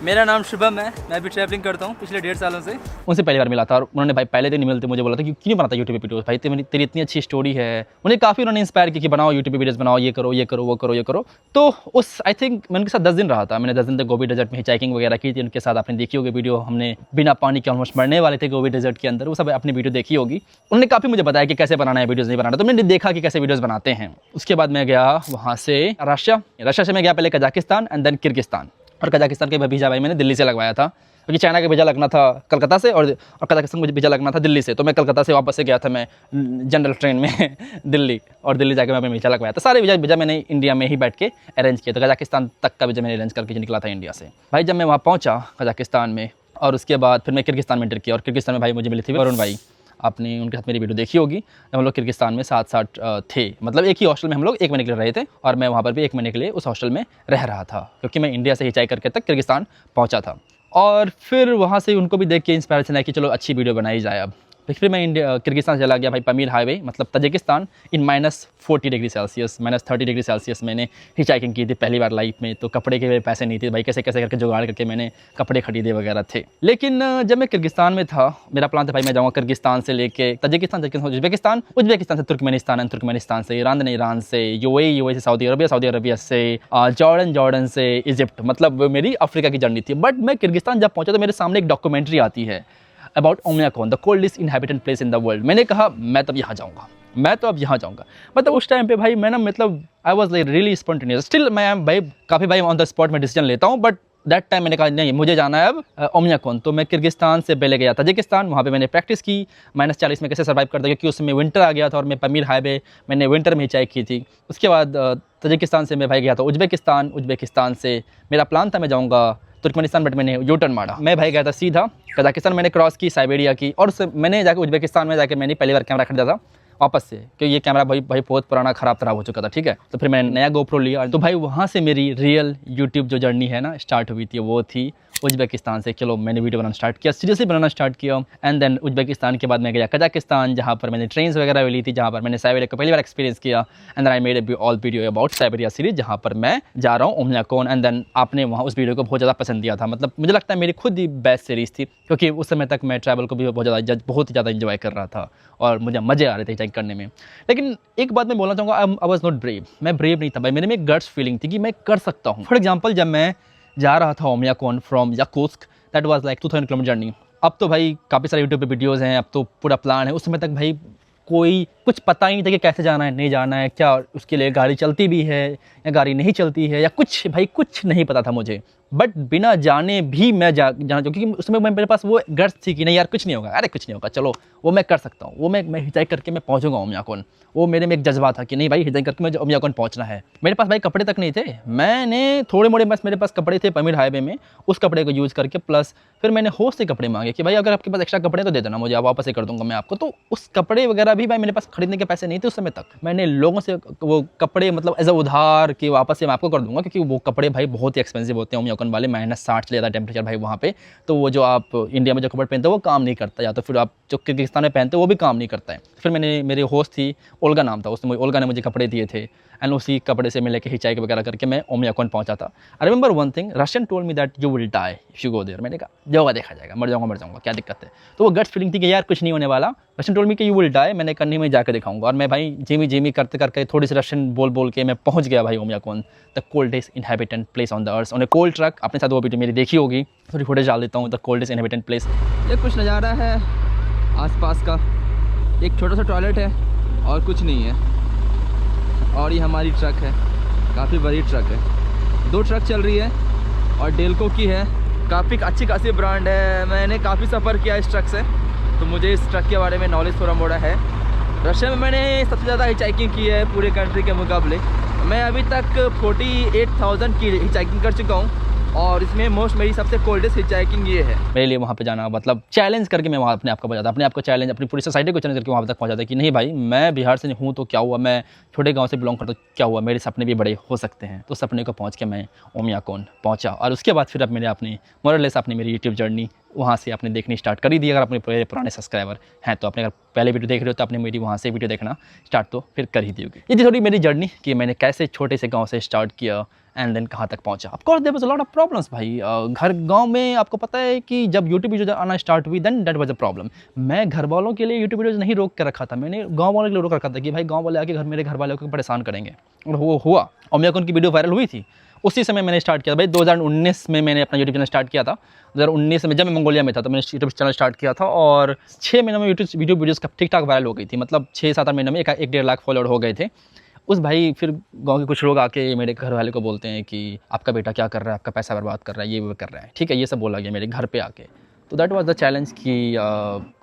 मेरा नाम शुभम है, मैं भी ट्रैवलिंग करता हूँ पिछले 1.5 सालों से। उनसे पहली बार मिला था और उन्होंने भाई पहले दिन मिलते मुझे बोला था कि क्यों नहीं बनाता यूट्यूब पे वीडियोस भाई, तेरी इतनी अच्छी स्टोरी है। उन्हें काफ़ी उन्होंने इंस्पायर किया कि बनाओ यूट्यूब पे वीडियोस बनाओ, ये करो वो करो ये करो। तो उस आई थिंक मैं उनके साथ 10 दिन रहा था। मैंने 10 दिन तक गोबी डेजर्ट में हिचहाइकिंग वगैरह की थी उनके साथ। आपने देखी होगी वीडियो, हमने बिना पानी के ऑलमोस्ट मरने वाले थे गोबी डेजर्ट के अंदर, वो सब अपनी वीडियो देखी होगी। उन्होंने काफ़ी मुझे बताया कि कैसे बनाना है वीडियोज़ नहीं बनाना, तो मैंने देखा कि कैसे वीडियोज़ बनाते हैं। उसके बाद मैं गया वहाँ से रशिया से मैं गया पहले कजाकिस्तान एंड देन किर्गिस्तान। और कजाकिस्तान के वीज़ा भाई मैंने दिल्ली से लगवाया था क्योंकि चाइना का वीज़ा लगना था कलकत्ता से और कजाकिस्तान को वीज़ा लगना था दिल्ली से। तो मैं कलकत्ता से वापस से गया था मैं जनरल ट्रेन में दिल्ली, और दिल्ली जाकर मैं अपना वीज़ा लगवाया था। सारे वीज़ा मैंने इंडिया में ही बैठ के अरेंज किया। तो कजाकिस्तान तक का वीज़ा मैंने अरेंज करके निकला था इंडिया से। भाई जब मैं वहाँ पहुँचा कजाकिस्तान में, और उसके बाद फिर मैं किर्गिस्तान में एंटर किया। और किर्गिस्तान में भाई मुझे मिली थी वरुण भाई, आपने उनके साथ मेरी वीडियो देखी होगी। जब हम लोग किर्गिस्तान में साथ थे, मतलब एक ही हॉस्टल में हम लोग 1 महीने के लिए रहे थे, और मैं वहाँ पर भी 1 महीने के लिए उस हॉस्टल में रह रहा था क्योंकि मैं इंडिया से हिचहाइक करके तक किर्गिस्तान पहुँचा था। और फिर वहाँ से उनको भी देख के इंस्पायरेशन है कि चलो अच्छी वीडियो बनाई जाए। अब फिर मैं किर्गिस्तान चला गया भाई, पमीर हाईवे मतलब तजिकिस्तान इन -40 डिग्री सेल्सियस, -30 डिग्री सेल्सियस मैंने हिचहाइकिंग की थी पहली बार लाइफ में। तो कपड़े के पैसे नहीं थे भाई, कैसे करके जुगाड़ करके मैंने कपड़े खरीदे वगैरह थे। लेकिन जब मैं किर्गिस्तान में था, मेरा प्लान था भाई मैं जाऊँगा किर्गिस्तान से लेके तजिकिस्तान, उज्बेकिस्तान से तुर्कमेनिस्तान से ईरान से यूएई से सऊदी अरबिया से जॉर्डन से इजिप्ट, मतलब मेरी अफ्रीका की जर्नी थी। बट मैं किर्गिस्तान जब पहुँचा तो मेरे सामने एक डॉक्यूमेंट्री आती है about Oymyakon, the coldest inhabited place in the world. मैंने कहा मैं तब यहाँ जाऊँगा, मतलब उस टाइम पे भाई मैं ना, मतलब I was like really spontaneous. Still मैं भाई काफ़ी भाई ऑन द स्पॉट में डिसीजन लेता हूँ, बट दैट टाइम मैंने कहा नहीं मुझे जाना है अब ओमियाकोन। तो मैं किर्गिस्तान से पहले गया तजिकिस्तान, वहाँ पे मैंने प्रैक्टिस की -40 में कैसे सर्वाइव करता, क्योंकि उसमें विंटर आ गया था और मैं पमीर हाईवे मैंने विंटर में हिचहाइक की थी। उसके बाद तजिकिस्तान से मैं भाई गया था उज्बेकिस्तान से मेरा प्लान था मैं जाऊँगा तुर्कमेनिस्तान, बट मैंने यू टर्न मारा। मैं भाई गया था सीधा कजाकिस्तान, मैंने क्रॉस की साइबेरिया की, और मैंने जाकर उज्बेकिस्तान में जाकर मैंने पहली बार कैमरा खरीदा था वापस से, क्योंकि ये कैमरा भाई बहुत पुराना ख़राब हो चुका था, ठीक है। तो फिर मैंने नया GoPro लिया। तो भाई वहाँ से मेरी रियल यूट्यूब जो जर्नी है ना स्टार्ट हुई थी, वो थी उज्बेकिस्तान से। चलो मैंने वीडियो बनाना स्टार्ट किया, सीरियसली बनाना स्टार्ट किया। एंड देन उज्बेकिस्तान के बाद मैं गया कजाकिस्तान, जहाँ पर मैंने ट्रेन्स वगैरह ली थी, जहाँ पर मैंने साइबेरिया को पहली बार एक्सपीरियंस किया। And then I made all video about Siberia series, जहाँ पर मैं जा रहा हूँ ओमियाकोन। एंड देन आपने वहाँ उस वीडियो को बहुत ज़्यादा पसंद दिया था, मतलब मुझे लगता है मेरी खुद ही बेस्ट सीरीज़ थी, क्योंकि उस समय तक मैं ट्रैवल को भी बहुत ज़्यादा इंजॉय कर रहा था और मुझे मज़े आ रहे थे चेक करने में। लेकिन एक बात मैं बोलना चाहूँगा, आई वाज नॉट ब्रेव। मैं ब्रेव नहीं था भाई, मेरे में एक गट्स फीलिंग थी कि मैं कर सकता हूँ। फॉर एग्जांपल जब मैं जा रहा था Oymyakon from Yakutsk, that was like 2000 kilometre journey. अब तो भाई काफ़ी सारे यूट्यूब पे वीडियोज़ हैं, अब तो पूरा प्लान है। उस समय तक भाई कोई कुछ पता ही नहीं था कि कैसे जाना है, नहीं जाना है, क्या उसके लिए गाड़ी चलती भी है या गाड़ी नहीं चलती है या कुछ, भाई कुछ नहीं पता था मुझे। बट बिना जाने भी मैं जाना, क्योंकि उसमें मेरे पास वो गट्स थी कि नहीं यार कुछ नहीं होगा, अरे कुछ नहीं होगा, चलो वो मैं कर सकता हूँ, वो मैं हिजाक करके मैं पहुँचूंगा ओमियाकोन। वो मेरे में एक जज्बा था कि नहीं भाई हिजाक करके मुझे ओमियाकोन पहुँचना है। मेरे पास भाई कपड़े तक नहीं थे, मैंने थोड़े मोड़े बस मेरे पास कपड़े थे पमीर हाईवे में, उस कपड़े को यूज़ करके प्लस फिर मैंने होस्ट से कपड़े मांगे कि भाई अगर आपके पास एक्स्ट्रा कपड़े तो दे देना मुझे, आप वापस ही कर दूंगा मैं आपको। तो उस कपड़े वगैरह भी भाई मेरे पास खरीदने के पैसे नहीं थे उस समय तक। मैंने लोगों से वो कपड़े मतलब एज अ उधार कि वापस से मैं आपको कर दूंगा, क्योंकि वो कपड़े भाई बहुत ही एक्सपेंसिव होते हैं ओमियाकोन वाले, -60 चले जाता है टेम्परेचर भाई वहाँ पे। तो वो जो आप इंडिया में जो कपड़े पहनते हो वो काम नहीं करता, या तो फिर आप जो किर्गिस्तान में पहनते हो वो भी काम नहीं करता है। फिर मैंने, मेरे होस्ट थी ओल्गा नाम था, उसने ओल्गा ने मुझे कपड़े दिए थे एंड उसी कपड़े से मैं लेके हिचाइक वगैरह करके मैं ओमियाकोन पहुंचा था। I remember one thing, Russian told me that you will die if you go there. मैंने कहा जाओगा देखा जाएगा, मर जाऊंगा क्या दिक्कत है। तो वो गट्स फीलिंग थी कि यार कुछ नहीं होने वाला। रशियन टोल्ड मी कि यू विल डाई, मैंने करनी में जाकर दिखाऊंगा। और मैं भाई जिमी करते करके थोड़ी सी रशियन बोल के मैं पहुंच गया भाई Oymyakon, the coldest inhabitant place on the earth on a cold truck. अपने साथ वो वीडियो मेरी देखी होगी, थोड़ी फुटेज डाल देता हूँ, द कोल्डेस्ट इनहेबिटेंट प्लेस। ये कुछ नज़ारा है आसपास का, एक छोटा सा टॉयलेट है और कुछ नहीं है। और ये हमारी ट्रक है, काफ़ी बड़ी ट्रक है, 2 ट्रक चल रही है और डेल्को की है, काफ़ी अच्छी खासी ब्रांड है। मैंने काफ़ी सफ़र किया इस ट्रक से, तो मुझे इस ट्रक के बारे में नॉलेज थोड़ा मोड़ा है। रशिया में मैंने सबसे ज़्यादा हिचाइकिंग की है पूरे कंट्री के मुकाबले। मैं अभी तक 48,000 की हिचाइकिंग कर चुका हूँ और इसमें मोस्ट मेरी सबसे कोल्डेस्ट हिचाइकिंग ये है। मेरे लिए वहाँ पे जाना मतलब चैलेंज करके मैं वहाँ अपने आप को बजाता, अपने आप को चैलेंज, अपनी पूरी सोसाइटी को चैलेंज करके वहाँ तक पहुँचाता कि नहीं भाई मैं बिहार से हूँ तो क्या हुआ, मैं छोटे गांव से बिलोंग करता हूँ क्या हुआ, मेरे सपने भी बड़े हो सकते हैं। तो सपने को पहुँच के मैं ओमियाकोन पहुँचा और उसके बाद फिर अब मैंने अपनी मोरलेस अपनी मेरी यूट्यूब जर्नी वहाँ से आपने देखनी स्टार्ट करी दी। अगर अपने पुराने सब्सक्राइबर हैं तो अपने अगर पहले वीडियो देख रहे हो तो आपने मेरी वहाँ से वीडियो देखना स्टार्ट तो फिर कर ही दी होगी। ये थी थोड़ी मेरी जर्नी कि मैंने कैसे छोटे से गांव से स्टार्ट किया एंड देन कहाँ तक पहुँचा। Of course there was a lot of problems भाई। घर गांव में आपको पता है कि जब यूट्यूब वीडियो आना स्टार्ट हुई then that was a problem. मैं घर वालों के लिए यूट्यूब वीडियोज़ नहीं रोक कर रखा था, मैंने गाँव वालों के लिए रोक रखा था कि भाई गाँव वाले आके मेरे घर वालों को परेशान करेंगे, और वो हुआ। ओमियाकोन की वीडियो वायरल हुई थी, उसी समय मैंने स्टार्ट किया भाई 2019 में मैंने अपना यूट्यूब चैनल स्टार्ट किया था। 2019 में जब मैं मंगोलिया में था तो मैंने यूट्यूब चैनल स्टार्ट किया था और 6 महीनों में यूट्यूब वीडियोज़ ठीक ठाक वायरल हो गई थी, मतलब 6-7 महीनों में 1-1.5 लाख फॉलोअर हो गए थे। उस भाई फिर गांव के कुछ लोग आके मेरे घर वाले को बोलते हैं कि आपका बेटा क्या कर रहा है, आपका पैसा बर्बाद कर रहा है, ये वो कर रहा है, ठीक है, ये सब बोला गया मेरे घर पे आके। तो दैट वाज द चैलेंज कि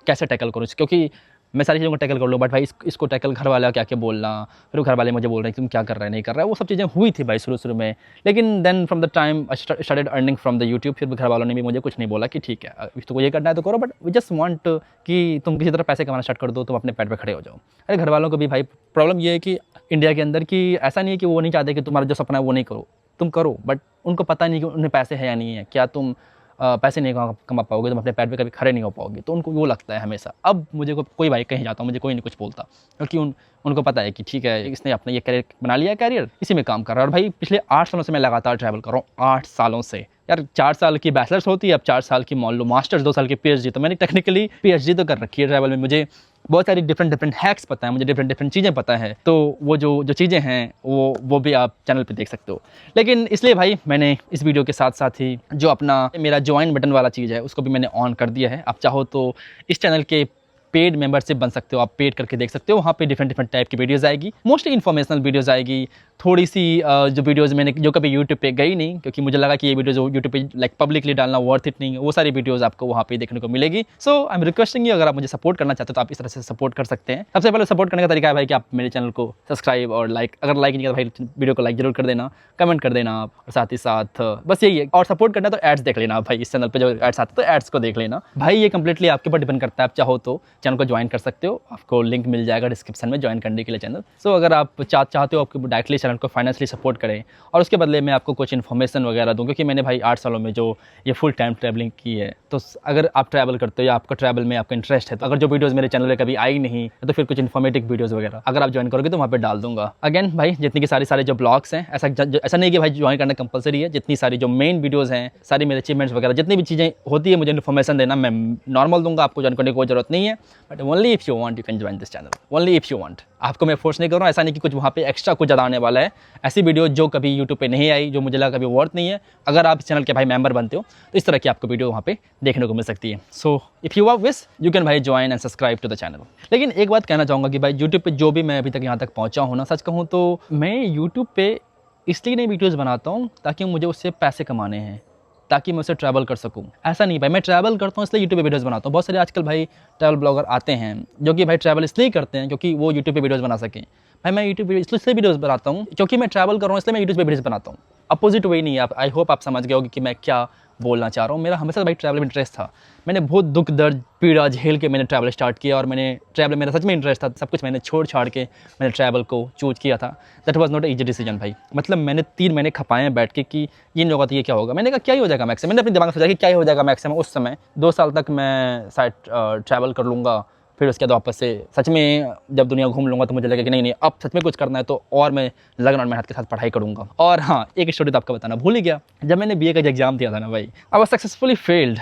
कैसे टैकल करूँ, क्योंकि मैं सारी चीज़ों को टैकल कर लूँ बट भाई इसको टैकल घर वाला क्या क्या बोलना, फिर घर वाले मुझे बोल रहे हैं तुम क्या कर रहा है नहीं कर रहा है, वो सब चीज़ें हुई थी भाई शुरू में। लेकिन then from the time I started earning from the YouTube, फिर घर वालों ने भी मुझे कुछ नहीं बोला कि ठीक है तो ये करना है तो करो, बट वी जस्ट वांट कि तुम किसी तरह पैसे कमाना स्टार्ट कर दो, तुम अपने पैर पे खड़े हो जाओ। अरे घर वालों को भी भाई प्रॉब्लम ये है कि इंडिया के अंदर कि ऐसा नहीं है कि वो नहीं चाहते कि तुम्हारा जो सपना है वो नहीं करो, तुम करो, बट उनको पता नहीं कि उन्हें पैसे है या नहीं है, क्या तुम पैसे नहीं कमा पाओगे, तुम अपने पैर पे कभी खड़े नहीं हो पाओगे। तो उनको वो लगता है हमेशा। अब मुझे कोई भाई कहीं जाता हूँ मुझे कोई नहीं कुछ बोलता, क्योंकि उनको पता है कि ठीक है इसने अपना ये करियर बना लिया, कैरियर इसी में काम कर रहा है। और भाई पिछले 8 सालों से मैं लगातार ट्रैवल कर रहा हूँ, 8 सालों से। यार 4 साल की बैचलर्स होती है, अब 4 साल की मान लो मास्टर्स, 2 साल की PhD। तो मैंने टेक्निकली PhD तो कर रखी है ट्रैवल में। मुझे बहुत सारी डिफरेंट हैक्स पता है, मुझे डिफरेंट चीज़ें पता है। तो वो जो चीज़ें हैं वो भी आप चैनल पे देख सकते हो। लेकिन इसलिए भाई मैंने इस वीडियो के साथ साथ ही जो अपना मेरा ज्वाइन बटन वाला चीज़ है उसको भी मैंने ऑन कर दिया है। आप चाहो तो इस चैनल के पेड मेंबरशिप बन सकते हो, आप पेड करके देख सकते हो। वहाँ पे डिफरेंट टाइप की वीडियोज़ आएगी, मोस्टली इन्फॉर्मेशनल वीडियोज़ आएगी। थोड़ी सी जो वीडियोज़ मैंने जो कभी यूट्यूब पे गई नहीं, क्योंकि मुझे लगा कि ये वीडियोज़ यूट्यूब पे लाइक पब्लिकली डालना वर्थ इट नहीं है, वो सारी वीडियोज़ आपको वहाँ पे देखने को मिलेगी। सो आई एम रिक्वेस्टिंग यू, अगर आप मुझे सपोर्ट करना चाहते हो तो आप इस तरह से सपोर्ट कर सकते हैं। सबसे पहले सपोर्ट करने का तरीका है भाई कि आप मेरे चैनल को सब्सक्राइब और लाइक, अगर लाइक नहीं किया तो भाई वीडियो को लाइक जरूर कर देना, कमेंट कर देना आप, और साथ ही साथ बस यही है। और सपोर्ट करना तो एड्स देख लेना भाई, इस चैनल पर जो एड्स आते हैं तो एड्स को देख लेना भाई। ये कंप्लीटली आपके ऊपर डिपेंड करता है, आप चाहो तो चैनल को ज्वाइन कर सकते हो, आपको लिंक मिल जाएगा डिस्क्रिप्शन में ज्वाइन करने के लिए चैनल। सो अगर आप चाहते हो आपको डायरेक्टली चैनल को फाइनेंशियली सपोर्ट करें और उसके बदले में आपको कुछ इन्फॉर्मेशन वगैरह दूँ, क्योंकि मैंने भाई 8 सालों में जो ये फुल टाइम ट्रैवलिंग की है, तो अगर आप ट्रैवल करते हो या आपको ट्रैवल में आपका इंटरेस्ट है, तो अगर जो वीडियोज़ मेरे चैनल पे कभी आई नहीं तो फिर कुछ इन्फॉर्मेटिव वीडियोज़ वगैरह अगर आप ज्वाइन करोगे तो वहाँ पे डाल दूंगा। अगेन भाई जितनी की सारे जो ब्लॉग्स हैं, ऐसा नहीं कि भाई ज्वाइन करना कंपलसरी है। जितनी सारी जो मेन वीडियोज़ हैं, सारी मेरे अचीवमेंट्स वगैरह जितनी भी चीज़ें होती है, मुझे इन्फॉर्मेशन देना मैं नॉर्मल दूंगा, आपको ज्वाइन करने की कोई जरूरत नहीं है। But only if you want you can join this channel, only if you want. आपको मैं फोर्स नहीं कर रहा हूँ, ऐसा नहीं कि कुछ वहाँ पे एक्स्ट्रा कुछ ज़्यादा आने वाला वाला है ऐसी वीडियो जो कभी यूट्यूब पे नहीं आई, जो मुझे लगा कभी वर्थ नहीं है। अगर आप इस चैनल के भाई मेंबर बनते हो तो इस तरह की आपको वीडियो वहाँ पे देखने को मिल सकती है। So if you are wish you can भाई join and subscribe to the channel. लेकिन एक बात कहना चाहूँगा कि भाई यूट्यूब पे जो भी मैं अभी तक यहाँ तक पहुँचा हूँ ना, सच कहूँ तो मैं यूट्यूब पे इसलिए नहीं वीडियोज़ बनाता हूँ ताकि मुझे उससे पैसे कमाने हैं, ताकि मैं उसे ट्रैवल कर सकूँ। ऐसा नहीं भाई, मैं ट्रैवल करता हूँ इसलिए यूट्यूब पे वीडियोज़ बनाता हूँ। बहुत सारे आजकल भाई ट्रैवल ब्लॉगर आते हैं जो कि भाई ट्रैवल इसलिए करते हैं क्योंकि वो यूट्यूब पे वीडियोज़ बना सकें। भाई मैं यूट्यूब इसलिए वीडियोज़ बनाता हूँ क्योंकि मैं ट्रैवल कर रहा हूँ, इसलिए मैं यूट्यूब पे वीडियोज़ बनाता हूँ। अपोजिट वे नहीं है। आप आई होप आप समझ गए होगे कि मैं क्या बोलना चाह रहा हूँ। मेरा हमेशा भाई ट्रैवल में इंटरेस्ट था। मैंने बहुत दुख दर्द पीड़ा झेल के मैंने ट्रैवल स्टार्ट किया और मैंने ट्रैवल मेरा सच में इंटरेस्ट था। सब कुछ मैंने छोड़ छाड़ के मैंने ट्रैवल को चूज किया था। That was not a easy decision भाई। मतलब मैंने 3 महीने खपाए हैं बैठ के कि ये नहीं होगा तो ये क्या होगा। मैंने कहा क्या ही हो जाएगा मैक्सिमम। मैंने अपने दिमाग में सोचा कि क्या ही हो जाएगा मैक्सिमम। उस समय 2 साल तक मैं शायद ट्रैवल कर लूँगा, फिर उसके बाद वापस से सच में जब दुनिया घूम लूँगा तो मुझे लगे कि नहीं अब सच में कुछ करना है तो और मैं लगन और मेहनत के साथ पढ़ाई करूँगा। और हाँ, एक स्टोरी तो आपको बताना भूल ही गया। जब मैंने बीए का एग्जाम दिया था ना भाई, I was successfully failed.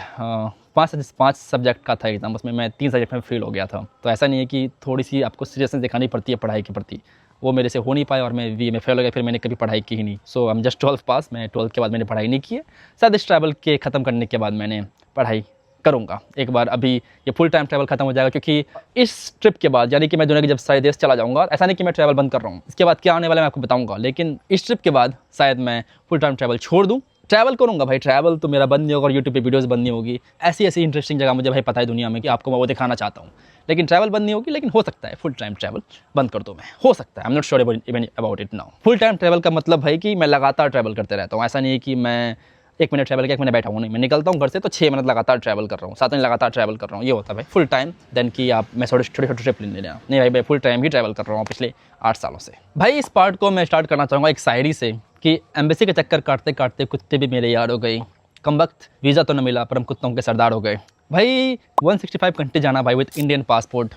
5 subject का था एग्जाम, उसमें मैं 3 सब्जेक्ट में फेल हो गया था। तो ऐसा नहीं है कि थोड़ी सी आपको सीरियसनेस दिखानी पड़ती है पढ़ाई के प्रति, वो मेरे से हो नहीं पाया और मैं बीए में फेल हो गया। फिर मैंने कभी पढ़ाई की ही नहीं। सो आई एम जस्ट 12th पास। मैं 12th के बाद मैंने पढ़ाई नहीं की है। शायद इस ट्रैवल के ख़त्म करने के बाद मैंने पढ़ाई करूँगा एक बार। अभी ये फुल टाइम ट्रैवल खत्म हो जाएगा क्योंकि इस ट्रिप के बाद, यानी कि मैं दुनिया के जब सारे देश चला जाऊँगा, ऐसा नहीं कि मैं ट्रैवल बंद कर रहा हूँ, इसके बाद क्या आने वाला है मैं आपको बताऊँगा। लेकिन इस ट्रिप के बाद शायद मैं फुल टाइम ट्रैवल छोड़ दूँ। ट्रैवल करूँगा भाई, ट्रैवल तो मेरा बंद नहीं होगा और यूट्यूब पे वीडियोस बंद नहीं होगी। ऐसी इंटरेस्टिंग जगह मुझे भाई पता है दुनिया में कि आपको मैं वो दिखाना चाहता हूँ। लेकिन ट्रैवल बंद नहीं होगी, लेकिन हो सकता है फुल टाइम ट्रैवल बंद कर दो मैं, हो सकता है। I am not sure even about it now. Full time travel का मतलब भाई कि मैं लगातार ट्रैवल करते रहता हूँ। ऐसा नहीं है कि मैं 1 महीने ट्रैवल किया 1 महीने बैठा हूँ, नहीं। मैं निकलता हूँ घर से तो 6 महीने लगातार ट्रैवल कर रहा हूँ, 7 महीने लगातार ट्रैवल कर रहा हूँ। ये होता है भाई फुल टाइम। देन कि आप मैं छोटे ट्रिप ले लेना। नहीं भाई, मैं फुल टाइम ही ट्रैवल कर रहा हूँ पिछले 8 सालों से। भाई इस पार्ट को मैं स्टार्ट करना चाहूँगा एक शायरी से कि एम्बेसी के चक्कर काटते काटते कुत्ते भी मेरे यार हो गए। कम वक्त वीज़ा तो न मिला पर हम कुत्तों के सरदार हो गए। भाई 165 कंट्री जाना भाई विद इंडियन पासपोर्ट,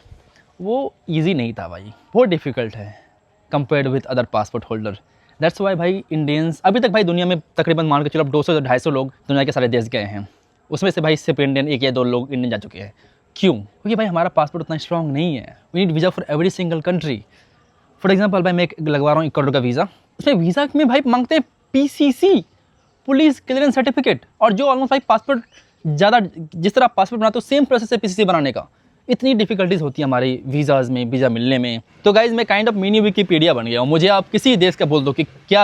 वो ईजी नहीं था भाई, बहुत डिफ़िकल्ट है compared with other passport holder. That's why भाई इंडियंस अभी तक भाई दुनिया में तकरीबन मान के चलो 200-250 लोग दुनिया के सारे देश गए हैं। उसमें से भाई सिर्फ इंडियन 1 या 2 लोग इंडियन जा चुके हैं। क्यों? क्योंकि भाई हमारा पासपोर्ट उतना स्ट्रॉन्ग नहीं है। We need visa for every single country. For example भाई मैं लगवा रहा हूँ 1 करोड़ का वीज़ा, उसमें वीज़ा में भाई मांगते हैं PCC, पुलिस क्लियरेंस सर्टिफिकेट। और जो ऑलमोस्ट भाई पासपोर्ट ज़्यादा जिस तरह आप पासपोर्ट बनाते हो सेम प्रोसेस है PCC बनाने का। इतनी डिफ़िकल्टीज़ होती है हमारी वीज़ाज़ में, वीज़ा मिलने में। तो गाइज़ मैं काइंड ऑफ मिनी विकीपीडिया बन गया हूँ। मुझे आप किसी देश का बोल दो कि क्या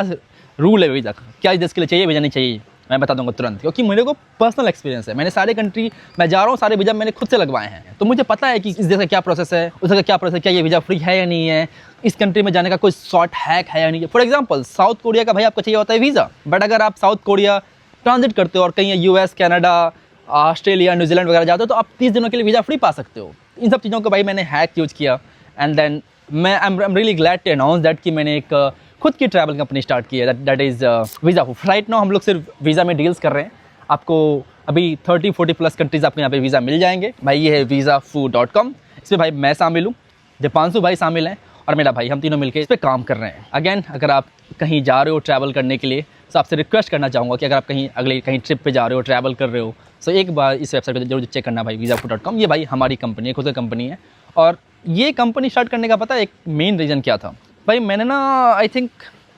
रूल है वीज़ा का, क्या इस देश के लिए चाहिए वीज़ा नहीं चाहिए, मैं बता दूंगा तुरंत। क्योंकि मेरे को पर्सनल एक्सपीरियंस है। मैंने सारे कंट्री मैं जा रहा हूँ, सारे वीज़ा मैंने खुद से लगवाए हैं। तो मुझे पता है कि इस देश का क्या प्रोसेस है, उस देश का क्या प्रोसेस है, क्या ये वीज़ा फ्री है या नहीं है, इस कंट्री में जाने का कोई शॉर्ट हैक है या नहीं है। फॉर एग्जाम्पल साउथ कोरिया का भाई आपको चाहिए होता है वीज़ा, बट अगर आप साउथ कोरिया ट्रांजिट करते हो और कहीं US, कनाडा, ऑस्ट्रेलिया, न्यूजीलैंड वगैरह जाते हो तो आप 30 दिनों के लिए वीज़ा फ्री पा सकते हो। इन सब चीज़ों को भाई मैंने हैक यूज़ किया एंड देन मैं I am really glad to announce that कि मैंने एक खुद की ट्रैवल कंपनी स्टार्ट की है। That is visa food. Right now हम लोग सिर्फ वीज़ा में डील्स कर रहे हैं। आपको अभी 30-40+ कंट्रीज़ आपको यहाँ पे वीज़ा मिल जाएंगे भाई। ये है visafu.com। इसमें भाई मैं शामिल हूँ, दीपांशु भाई शामिल हैं और मेरा भाई, हम तीनों मिलकर इस पर काम कर रहे हैं। अगेन अगर आप कहीं जा रहे हो ट्रैवल करने के लिए तो आपसे रिक्वेस्ट करना चाहूँगा कि अगर आप कहीं ट्रिप पे जा रहे हो, ट्रैवल कर रहे हो, तो एक बार इस वेबसाइट पर जरूर चेक करना भाई, visafu.com। ये भाई हमारी कंपनी है, खुद की कंपनी है। और ये कंपनी स्टार्ट करने का पता है एक मेन रीज़न क्या था भाई? मैंने ना आई थिंक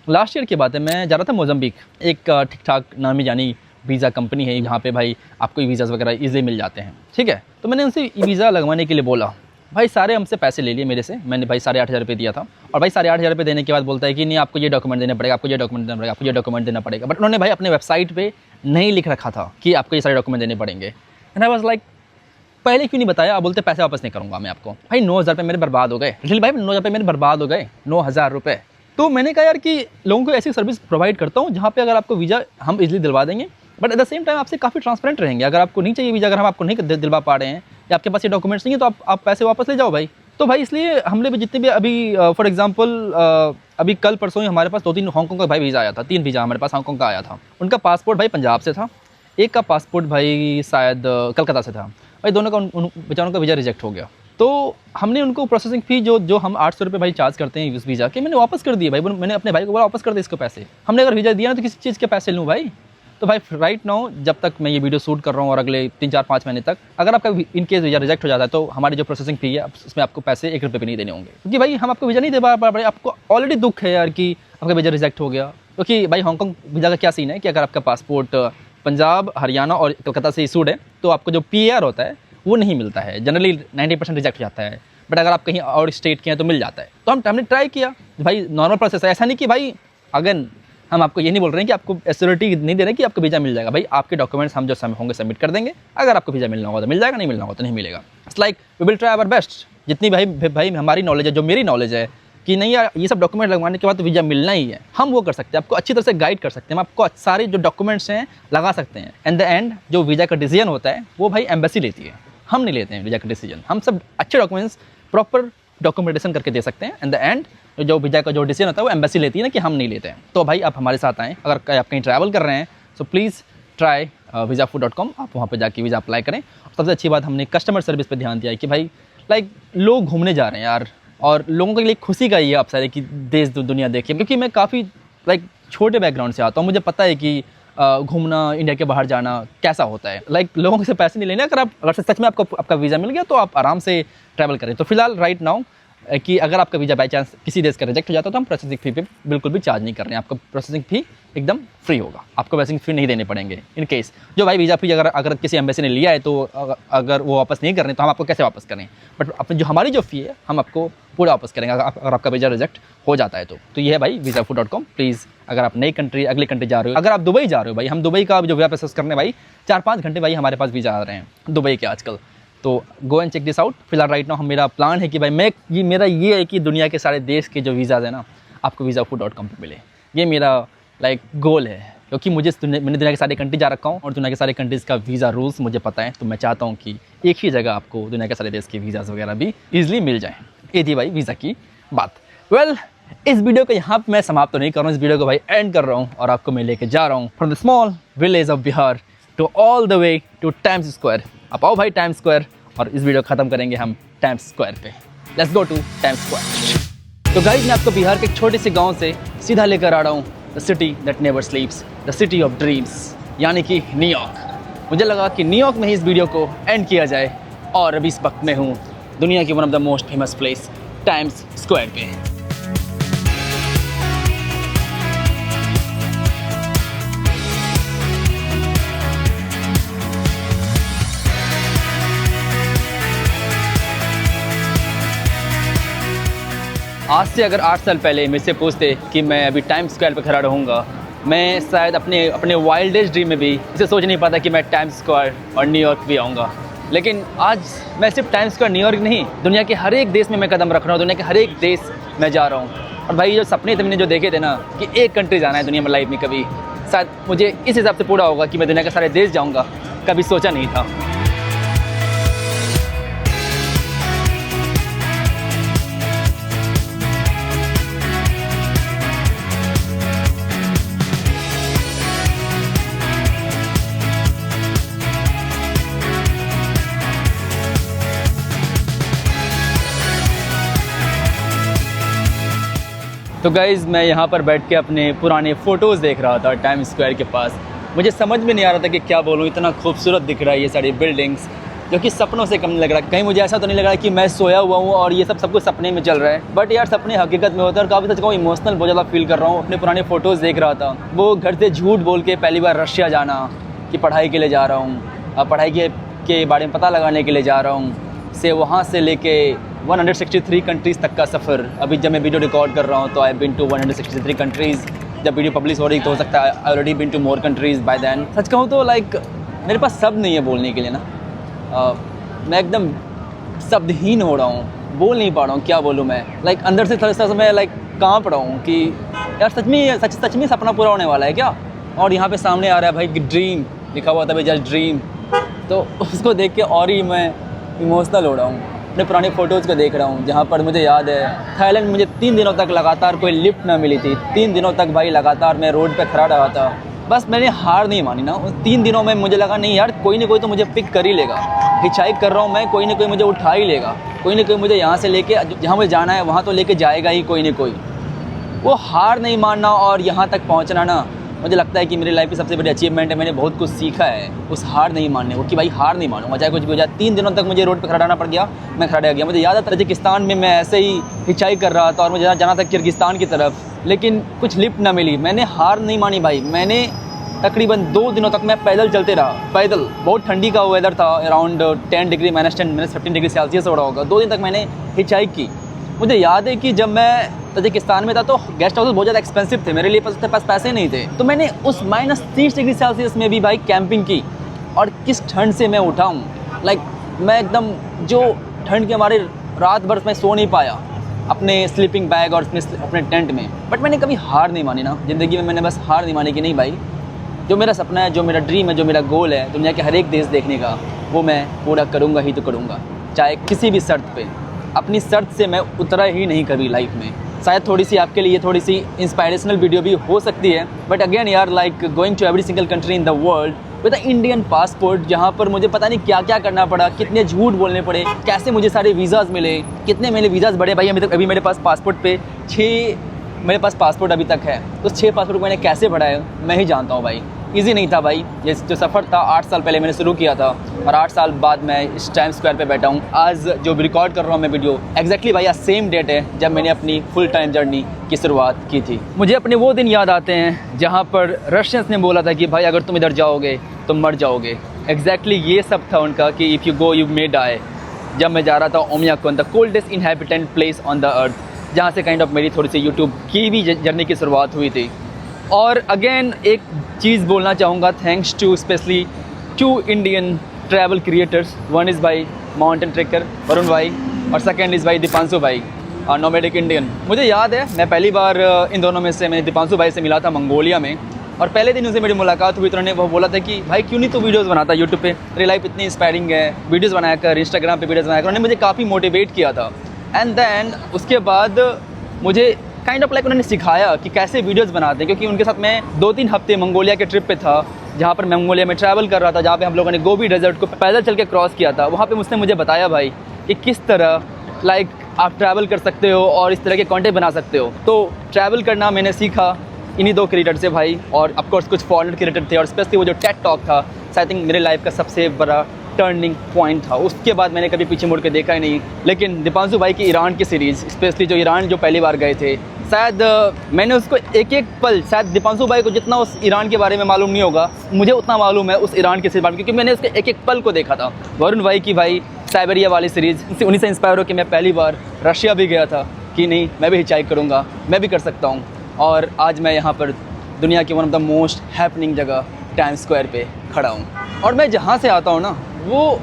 लास्ट ईयर की बात है, मैं जा रहा था मोज़म्बिक। एक ठीक ठाक नामी जानी वीज़ा कंपनी है यहाँ पे भाई, आपको वीज़ाज़ वगैरह ईजिली मिल जाते हैं, ठीक है। तो मैंने उनसे वीज़ा लगवाने के लिए बोला भाई। सारे हमसे पैसे ले लिए मेरे से। मैंने भाई 8,500 रुपये दिया था और भाई 8,500 रुपये देने के बाद बोलता है कि नहीं आपको ये डॉक्यूमेंट देना पड़ेगा, आपको ये डॉक्यूमेंट देना पड़ेगा, आपको ये डॉक्यूमेंट देना पड़ेगा। बट उन्होंने भाई अपने वेबसाइट पे नहीं लिख रखा था कि आपको ये सारे डॉक्यूमेंट देने पड़ेंगे। एंड आई वाज लाइक पहले क्यों नहीं बताया? आप बोलते पैसे वापस नहीं करूँगा मैं आपको। भाई 9,000 रुपये मेरे बर्बाद हो गए। लिटरली भाई 9,000 रुपये मेरे बर्बाद हो गए, 9,000 रुपये। तो मैंने कहा यार कि लोगों को ऐसी सर्विस प्रोवाइड करता हूँ जहाँ पे अगर आपको वीज़ा हम इजीली दिलवा देंगे, but at the same time आपसे काफ़ी ट्रांसपेरेंट रहेंगे। अगर आपको नहीं चाहिए वीज़ा, अगर हम आपको नहीं दिलवा पा रहे हैं या आपके पास ये डॉक्यूमेंट्स नहीं है, तो आप पैसे वापस ले जाओ भाई। तो भाई इसलिए हमने भी जितने भी अभी फॉर एग्जांपल अभी कल परसों ही हमारे पास 2-3 हांगकॉन्ग का भाई वीज़ा आया था। 3 वीज़ा हमारे पास हांगकॉन्ग का आया था। उनका पासपोर्ट भाई पंजाब से था, एक का पासपोर्ट भाई शायद कलकत्ता से था। भाई दोनों का बेचारों का वीज़ा रिजेक्ट हो गया। तो हमने उनको प्रोसेसिंग फ़ी जो हम 800 रुपये भाई चार्ज करते हैं इस वीज़ा के, मैंने वापस कर दिए भाई। मैंने अपने भाई को बोला वापस कर दे इसको पैसे। हमने अगर वीज़ा दिया ना तो किसी चीज़ के पैसे लूँ भाई? तो भाई राइट नाउ जब तक मैं ये वीडियो शूट कर रहा हूँ और अगले 3-4-5 महीने तक अगर आपका इन केस वीज़ा रिजेक्ट हो जाता है तो हमारी जो प्रोसेसिंग फ़ी है उसमें आपको पैसे 1 रुपये भी नहीं देने होंगे, क्योंकि भाई हम आपको वीज़ा नहीं दे पा रहे, आपको ऑलरेडी दुख है यार कि आपका वीज़ा रिजेक्ट हो गया। क्योंकि भाई हांगकॉन्ग वीज़ा का क्या सीन है कि अगर आपका पासपोर्ट पंजाब, हरियाणा और कलकत्ता से इशूड है तो आपको जो PAR होता है वो नहीं मिलता है, जनरली 90% रिजेक्ट हो जाता है। बट अगर आप कहीं और स्टेट के हैं तो मिल जाता है। तो हमने ट्राई किया, भाई नॉर्मल प्रोसेस है, ऐसा नहीं कि भाई अगर हम आपको ये नहीं बोल रहे हैं कि आपको एश्योरिटी नहीं दे रहे कि आपको वीज़ा मिल जाएगा। भाई आपके डॉक्यूमेंट्स हम जो होंगे सबमिट कर देंगे, अगर आपको वीज़ा मिलना होगा तो मिल जाएगा, नहीं मिलना होगा तो नहीं मिलेगा। It's like we will try our best. जितनी भाई हमारी नॉलेज है, जो मेरी नॉलेज है कि नहीं यार ये सब डॉक्यूमेंट लगवाने के बाद तो वीज़ा मिलना ही है, हम वो कर सकते हैं, आपको अच्छी तरह से गाइड कर सकते हैं, हम आपको सारे जो डॉक्यूमेंट्स हैं लगा सकते हैं। एंड द एंड जो वीज़ा का डिसीजन होता है वो भाई एम्बेसी लेती है, हम नहीं लेते हैं वीज़ा का डिसीजन। हम सब अच्छे डॉक्यूमेंट्स प्रॉपर डॉक्यूमेंटेशन करके दे सकते हैं। एंड द एंड जो वीज़ा का जो डिसीजन होता है वो एम्बेसी लेती है ना, कि हम नहीं लेते हैं। तो भाई आप हमारे साथ आएँ, अगर आप कहीं ट्रैवल कर रहे हैं सो प्लीज़ ट्राई visafood.com, आप वहाँ पे जाके वीज़ा अप्लाई करें। और सबसे अच्छी बात हमने कस्टमर सर्विस पे ध्यान दिया है कि भाई लाइक लोग घूमने जा रहे हैं यार, और लोगों के लिए खुशी का ये अवसर है कि देश दुनिया देखिए। क्योंकि मैं काफ़ी लाइक छोटे बैकग्राउंड से आता हूँ, मुझे पता है कि घूमना, इंडिया के बाहर जाना कैसा होता है। लाइक लोगों से पैसे नहीं लेने, अगर सच में आपका वीज़ा मिल गया तो आप आराम से ट्रैवल करें। तो फिलहाल राइट नाउ कि अगर आपका वीज़ा बाई चांस किसी देश का रिजेक्ट हो जाता है तो हम प्रोसेसिंग फ़ी पे बिल्कुल भी चार्ज नहीं कर रहे हैं, आपका प्रोसेसिंग फ़ी एकदम फ्री होगा, आपको प्रोसेसिंग फ़ी नहीं देने पड़ेंगे। इन केस जो भाई वीज़ा फ़ी अगर किसी एम्बेसी ने लिया है तो अगर वो वापस नहीं कर रहे तो हम आपको कैसे वापस करें, बट अपनी जो हमारी जो फ़ी है हम आपको पूरा वापस करेंगे अगर आपका वीज़ा रिजेक्ट हो जाता है तो ये है भाई visafood.com। प्लीज़ अगर आप नई कंट्री, अगली कंट्री जा रहे हो, अगर आप दुबई जा रहे हो, भाई हम दुबई का जो वीज़ा प्रोसेस करने भाई 4-5 घंटे भाई हमारे पास वीज़ा आ रहे हैं दुबई के आजकल, तो go and check this out. फिलहाल राइट नाउ मेरा प्लान है कि भाई मेरा ये है कि दुनिया के सारे देश के जो वीज़ाज़ है ना आपको visafood.com पे मिले। ये मेरा लाइक गोल है, क्योंकि मैंने दुनिया के सारे कंट्री जा रखा हूँ और दुनिया के सारे कंट्रीज़ का वीज़ा रूल्स मुझे पता है। तो मैं चाहता हूँ कि एक ही जगह आपको दुनिया के सारे देश के वीज़ाज़ वगैरह भी ईजिली मिल जाएँ। ये थी भाई वीज़ा की बात। वेल इस वीडियो को यहाँ पे मैं समाप्त तो नहीं कर रहा हूँ, इस वीडियो को भाई एंड कर रहा हूँ और आपको मैं लेके जा रहा हूँ from the small village of Bihar to all the way to Times Square. आप आओ भाई टाइम्स स्क्वायर, और इस वीडियो ख़त्म करेंगे हम टाइम्स स्क्वायर पे। Let's go to Times square. तो गाइस मैं आपको बिहार के एक छोटे से गांव से सीधा लेकर आ रहा हूँ the city that never स्लीप्स, the city of dreams, यानी कि न्यूयॉर्क। मुझे लगा कि न्यूयॉर्क में ही इस वीडियो को एंड किया जाए, और अभी इस वक्त में हूँ दुनिया की one of the most famous place times square पे। आज से अगर 8 साल पहले मेरे से पूछते कि मैं अभी टाइम्स स्क्वायर पे खड़ा रहूँगा, मैं शायद अपने वाइल्डेस्ट ड्रीम में भी इसे सोच नहीं पाता कि मैं टाइम्स स्क्वायर और न्यूयॉर्क भी आऊँगा। लेकिन आज मैं सिर्फ टाइम्स स्क्वायर न्यूयॉर्क नहीं, दुनिया के हर एक देश में मैं कदम रख रहा हूँ, दुनिया के हर एक देश में जा रहा हूँ। और भाई जो सपने थे मैंने जो देखे थे ना कि एक कंट्री जाना है दुनिया में लाइफ में, कभी शायद मुझे इस हिसाब से पूरा होगा कि मैं दुनिया के सारे देश जाऊँगा, कभी सोचा नहीं था। तो गाइज़ मैं यहाँ पर बैठ के अपने पुराने फ़ोटोज़ देख रहा था टाइम्स स्क्वायर के पास। मुझे समझ में नहीं आ रहा था कि क्या बोलूँ, इतना खूबसूरत दिख रहा है ये सारी बिल्डिंग्स, जो कि सपनों से कम नहीं लग रहा। कहीं मुझे ऐसा तो नहीं लग रहा कि मैं सोया हुआ हूँ और ये सब कुछ सपने में चल रहा है। बट यार सपने हकीकत में होते हैं, और काफ़ी सच कहूँ इमोशनल बहुत ज़्यादा फील कर रहा हूँ। अपने पुराने फ़ोटोज़ देख रहा था, वो घर से झूठ बोल के पहली बार रशिया जाना कि पढ़ाई के लिए जा रहा हूँ, अब पढ़ाई के बारे में पता लगाने के लिए जा रहा हूँ, से वहाँ से लेके 163 कंट्रीज़ तक का सफ़र। अभी जब मैं वीडियो रिकॉर्ड कर रहा हूँ तो आई बिन टू 163 कंट्रीज़। जब वीडियो पब्लिश हो रही तो हो सकता है I already been to more countries by then. सच कहूँ तो लाइक मेरे पास शब्द नहीं है बोलने के लिए ना, मैं एकदम शब्दहीन हो रहा हूँ, बोल नहीं पा रहा हूँ, क्या बोलूँ मैं। लाइक अंदर से थोड़ा सा मैं लाइक काँप रहा हूँ कि यार सच में सपना पूरा होने वाला है क्या। और यहाँ पे सामने आ रहा है भाई ड्रीम लिखा हुआ था भाई, जस्ट ड्रीम। तो उसको देख के और ही मैं इमोशनल हो रहा हूँ। अपने पुराने फ़ोटोज़ को देख रहा हूँ जहाँ पर मुझे याद है थाईलैंड में मुझे 3 दिनों तक लगातार कोई लिफ्ट ना मिली थी। 3 दिनों तक भाई लगातार मैं रोड पे खड़ा रहा था। बस मैंने हार नहीं मानी ना। उस 3 दिनों में मुझे लगा नहीं यार कोई ना कोई तो मुझे पिक कर ही लेगा। हिचहाइक कर रहा हूँ मैं, कोई ना कोई मुझे उठा ही लेगा, कोई ना कोई मुझे यहाँ से लेके जहाँ मुझे जाना है वहाँ तो लेके जाएगा ही कोई ना कोई। वो हार नहीं मानना और यहाँ तक पहुँचना ना मुझे लगता है कि मेरी लाइफ की सबसे बड़ी अचीवमेंट है। मैंने बहुत कुछ सीखा है उस हार नहीं मानने को, कि भाई हार नहीं मानूंगा चाहे कुछ भी हो जाए। 3 दिनों तक मुझे रोड पे खड़ा रहना पड़ गया, मैं खड़ा रह गया। मुझे याद है तजिकिस्तान में मैं ऐसे ही हिचाई कर रहा था और मुझे जाना था किर्गिस्तान की तरफ, लेकिन कुछ लिफ्ट ना मिली। मैंने हार नहीं मानी भाई। मैंने तकरीबन 2 दिनों तक मैं पैदल चलते रहा, पैदल। बहुत ठंडी का वेदर था, अराउंड 10 डिग्री -10 -15 डिग्री सेल्सियस हो रहा होगा। 2 दिन तक मैंने हिचाई की। मुझे याद है कि जब मैं तजिकिस्तान में था तो गेस्ट हाउस बहुत ज़्यादा एक्सपेंसिव थे, मेरे लिए पास पैसे नहीं थे। तो मैंने उस -30 डिग्री सेल्सियस में भी भाई कैंपिंग की। और किस ठंड से मैं उठा हूँ, लाइक मैं एकदम जो ठंड के हमारे रात भर मैं सो नहीं पाया अपने स्लीपिंग बैग और अपने टेंट में। बट मैंने कभी हार नहीं मानी ना ज़िंदगी में। मैंने बस हार नहीं मानी कि नहीं भाई, जो मेरा सपना है, जो मेरा ड्रीम है, जो मेरा गोल है दुनिया के हर एक देश देखने का, वो मैं पूरा करूँगा ही तो करूँगा, चाहे किसी भी शर्त पे। अपनी शर्त से मैं उतरा ही नहीं कभी लाइफ में। शायद थोड़ी सी आपके लिए थोड़ी सी इंस्पायरेशनल वीडियो भी हो सकती है, बट अगेन यार, like going to every single country in the world with a Indian passport, जहाँ पर मुझे पता नहीं क्या क्या करना पड़ा, कितने झूठ बोलने पड़े, कैसे मुझे सारे वीज़ाज़ मिले, कितने मेरे वीज़ाज़ बढ़े भाई। अभी मेरे पास पासपोर्ट पे 6 मेरे पास पासपोर्ट अभी तक है। उस 6 पासपोर्ट को मैंने कैसे बढ़ाया मैं ही जानता हूँ भाई। ईजी नहीं था भाई। ये जो सफ़र था 8 साल पहले मैंने शुरू किया था और 8 साल बाद मैं इस टाइम स्क्वायर पे बैठा हूँ। आज जो रिकॉर्ड कर रहा हूँ मैं वीडियो, एग्जैक्टली भाई आज सेम डेट है जब मैंने अपनी फुल टाइम जर्नी की शुरुआत की थी। मुझे अपने वो दिन याद आते हैं जहाँ पर रशियंस ने बोला था कि भाई अगर तुम इधर जाओगे तो मर जाओगे। एग्जैक्टली ये सब था उनका कि if you go you may die. जब मैं जा रहा था Oymyakon, the coldest inhabitant place on the earth, जहाँ से काइंड ऑफ मेरी थोड़ी सी यूट्यूब की भी जर्नी की शुरुआत हुई थी। और अगेन एक चीज़ बोलना चाहूँगा, thanks to specially 2 Indian travel creators. One is by mountain trekker Varun भाई और सेकेंड इज़ बाई दीपांशु भाई, नोमैडिक इंडियन। मुझे याद है मैं पहली बार इन दोनों में से मैं दीपांशु भाई से मिला था मंगोलिया में, और पहले दिन उनसे मेरी मुलाकात हुई तो उन्होंने वो बोला था कि भाई क्यों नहीं तू वीडियोज़ बनाता यूट्यूब पे, तेरी लाइफ इतनी इंस्पायरिंग है, वीडियोज़ बनाया कर, इंस्टाग्राम पे वीडियोज़ बनाया कर। उन्होंने मुझे काफ़ी मोटिवेट किया था। एंड देन उसके बाद मुझे काइंड ऑफ लाइक उन्होंने सिखाया कि कैसे वीडियोज़ बनाते हैं, क्योंकि उनके साथ मैं 2-3 हफ्ते मंगोलिया के ट्रिप पे था, जहाँ पर मैं मंगोलिया में ट्रैवल कर रहा था, जहाँ पे हम लोगों ने गोबी डेजर्ट को पैदल चल के क्रॉस किया था। वहाँ पे उसने मुझे बताया भाई कि किस तरह लाइक आप ट्रैवल कर सकते हो और इस तरह के कंटेंट बना सकते हो। तो ट्रैवल करना मैंने सीखा इन्हीं 2 क्रिएटर से भाई, और ऑफकोर्स कुछ फॉरेनर क्रिएटर थे, और स्पेशली वो जो टेड टॉक था, आई थिंक मेरे लाइफ का सबसे बड़ा टर्निंग पॉइंट था। उसके बाद मैंने कभी पीछे मुड़ के देखा ही नहीं। लेकिन दीपांशु भाई की ईरान की सीरीज़, स्पेशली जो ईरान जो पहली बार गए थे, शायद मैंने उसको एक पल, शायद दीपांशु भाई को जितना उस ईरान के बारे में मालूम नहीं होगा, मुझे उतना मालूम है उस ईरान की सीरीज़, क्योंकि मैंने उसके एक पल को देखा था। वरुण भाई की भाई साइबेरिया वाली सीरीज़, उन्हीं से इंस्पायर हो कि मैं पहली बार रशिया भी गया था कि नहीं मैं भी हिचाई करूँगा, मैं भी कर सकता हूँ। और आज मैं यहाँ पर दुनिया की one of the most happening जगह टाइम स्क्वायर पे खड़ा हूँ। और मैं जहाँ से आता हूँ ना, वो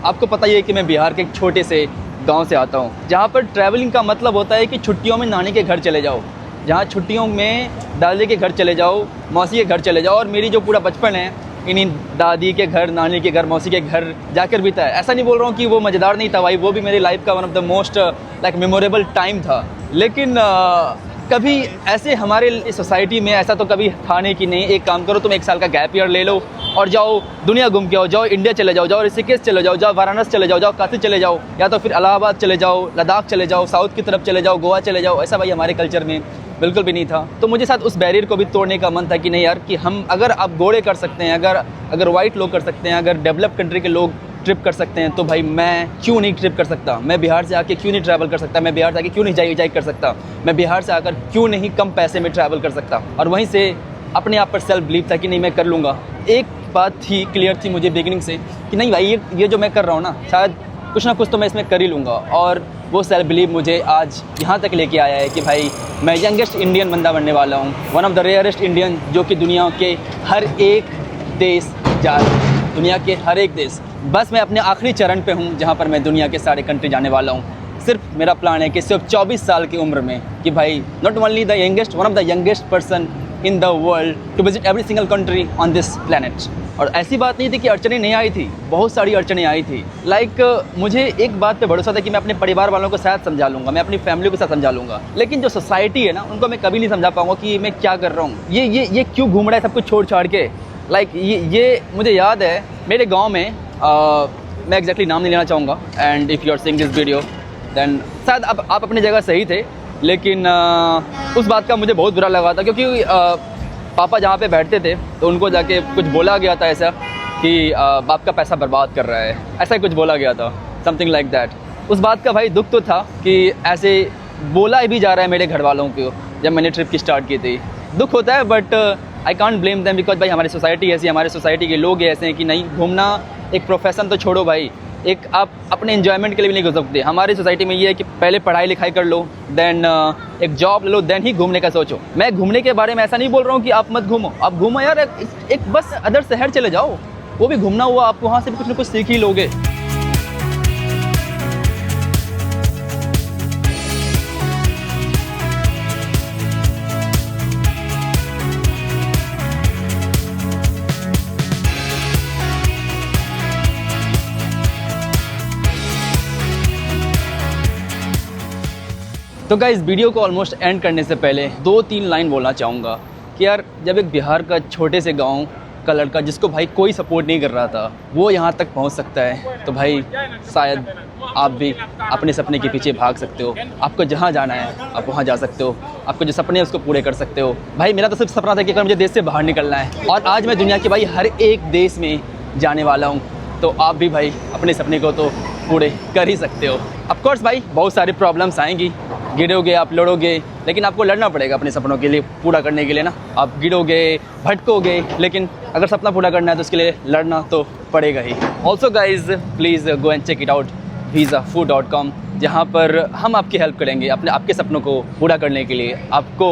आपको पता ही है कि मैं बिहार के एक छोटे से गांव से आता हूँ, जहाँ पर ट्रैवलिंग का मतलब होता है कि छुट्टियों में नानी के घर चले जाओ, जहाँ छुट्टियों में दादी के घर चले जाओ, मौसी के घर चले जाओ। और मेरी जो पूरा बचपन है इन्हीं दादी के घर, नानी के घर, मौसी के घर जाकर बीता है। ऐसा नहीं बोल रहा हूँ कि वो मज़ेदार नहीं था भाई, वो भी मेरी लाइफ का one of the most like memorable time था। लेकिन कभी ऐसे हमारे सोसाइटी में ऐसा तो कभी था नहीं कि नहीं एक काम करो तुम 1 साल का गैप ईयर ले लो और जाओ दुनिया घूम के आओ, जाओ इंडिया चले जाओ, जाओ ऋषिकेश चले जाओ, जाओ वाराणसी चले जाओ, जाओ काशी चले जाओ, या तो फिर इलाहाबाद चले जाओ, लद्दाख चले जाओ, साउथ की तरफ चले जाओ, गोवा चले जाओ। ऐसा भाई हमारे कल्चर में बिल्कुल भी नहीं था। तो मुझे साथ उस बैरियर को भी तोड़ने का मन था कि नहीं यार, कि हम अगर आप गोरे कर सकते हैं, अगर वाइट लोग कर सकते हैं, अगर डेवलप कंट्री के लोग ट्रिप कर सकते हैं, तो भाई मैं क्यों नहीं ट्रिप कर सकता? मैं बिहार से आके क्यों नहीं ट्रैवल कर सकता? मैं बिहार से आके क्यों नहीं जाई कर सकता? मैं बिहार से आकर क्यों नहीं कम पैसे में ट्रैवल कर सकता? और वहीं से अपने आप पर सेल्फ बिलीव था कि नहीं मैं कर लूँगा। एक बात थी, क्लियर थी मुझे बिगिनिंग से कि नहीं भाई ये जो मैं कर रहा हूँ ना, शायद कुछ ना कुछ तो मैं इसमें कर ही लूँगा। और वो सेल्फ बिलीव मुझे आज यहाँ तक लेके आया है कि भाई मैं यंगेस्ट इंडियन बंदा बनने वाला हूँ, one of the rarest Indian, जो कि दुनिया के हर एक देश जा रहा हूँ, दुनिया के हर एक देश। बस मैं अपने आखिरी चरण पे हूँ जहाँ पर मैं दुनिया के सारे कंट्री जाने वाला हूँ। सिर्फ मेरा प्लान है कि सिर्फ 24 साल की उम्र में कि भाई not only the youngest, one of the youngest person in the world to visit every single country on this planet. और ऐसी बात नहीं थी कि अड़चनें नहीं आई थी, बहुत सारी अड़चनें आई थी। मुझे एक बात पे भरोसा था कि मैं अपने परिवार वालों को साथ समझा लूँगा, मैं अपनी फैमिली के साथ समझा लूँगा, लेकिन जो सोसाइटी है ना, उनको मैं कभी नहीं समझा पाऊँगा कि मैं क्या कर रहा हूँ, ये क्यों घूम रहा है सब कुछ छोड़ छाड़ के। ये मुझे याद है मेरे गाँव में, मैं एग्जैक्टली नाम नहीं लेना चाहूँगा, and if you are seeing this video then शायद आप अपनी जगह सही थे, लेकिन उस बात का मुझे बहुत बुरा लगा था, क्योंकि पापा जहाँ पे बैठते थे तो उनको जाके कुछ बोला गया था ऐसा कि बाप का पैसा बर्बाद कर रहा है, ऐसा कुछ बोला गया था, समथिंग लाइक दैट। उस बात का भाई दुख तो था कि ऐसे बोला भी जा रहा है मेरे घर वालों को जब मैंने ट्रिप की स्टार्ट की थी। दुख होता है but I can't blame them because भाई हमारी सोसाइटी ऐसी, हमारे सोसाइटी के लोग ऐसे हैं कि नहीं, घूमना एक प्रोफेशन तो छोड़ो भाई, एक आप अपने एंजॉयमेंट के लिए भी नहीं घूम सकते। हमारी सोसाइटी में ये है कि पहले पढ़ाई लिखाई कर लो, देन एक जॉब ले लो, देन ही घूमने का सोचो। मैं घूमने के बारे में ऐसा नहीं बोल रहा हूँ कि आप मत घूमो, आप घूमो यार, एक बस अदर शहर चले जाओ, वो भी घूमना हुआ, आप वहाँ से भी कुछ ना कुछ सीख ही लोगे। तो गाइस वीडियो को ऑलमोस्ट एंड करने से पहले 2-3 लाइन बोलना चाहूँगा कि यार जब एक बिहार का छोटे से गांव का लड़का जिसको भाई कोई सपोर्ट नहीं कर रहा था वो यहाँ तक पहुँच सकता है, तो भाई शायद आप भी अपने सपने के पीछे भाग सकते हो। आपको जहाँ जाना है आप वहाँ जा सकते हो, आपको जो सपने हैं उसको पूरे कर सकते हो। भाई मेरा तो सिर्फ सपना था कि अगर मुझे देश से बाहर निकलना है, और आज मैं दुनिया के भाई हर एक देश में जाने वाला हूँ, तो आप भी भाई अपने सपने को तो पूरे कर ही सकते हो। ऑफकोर्स भाई बहुत सारी प्रॉब्लम्स आएंगी, गिरोगे, आप लड़ोगे, लेकिन आपको लड़ना पड़ेगा अपने सपनों के लिए पूरा करने के लिए ना। आप गिरोगे, भटकोगे, लेकिन अगर सपना पूरा करना है तो उसके लिए लड़ना तो पड़ेगा ही। Also guys please go and check it out visafood.com, जहाँ पर हम आपकी हेल्प करेंगे आपके सपनों को पूरा करने के लिए। आपको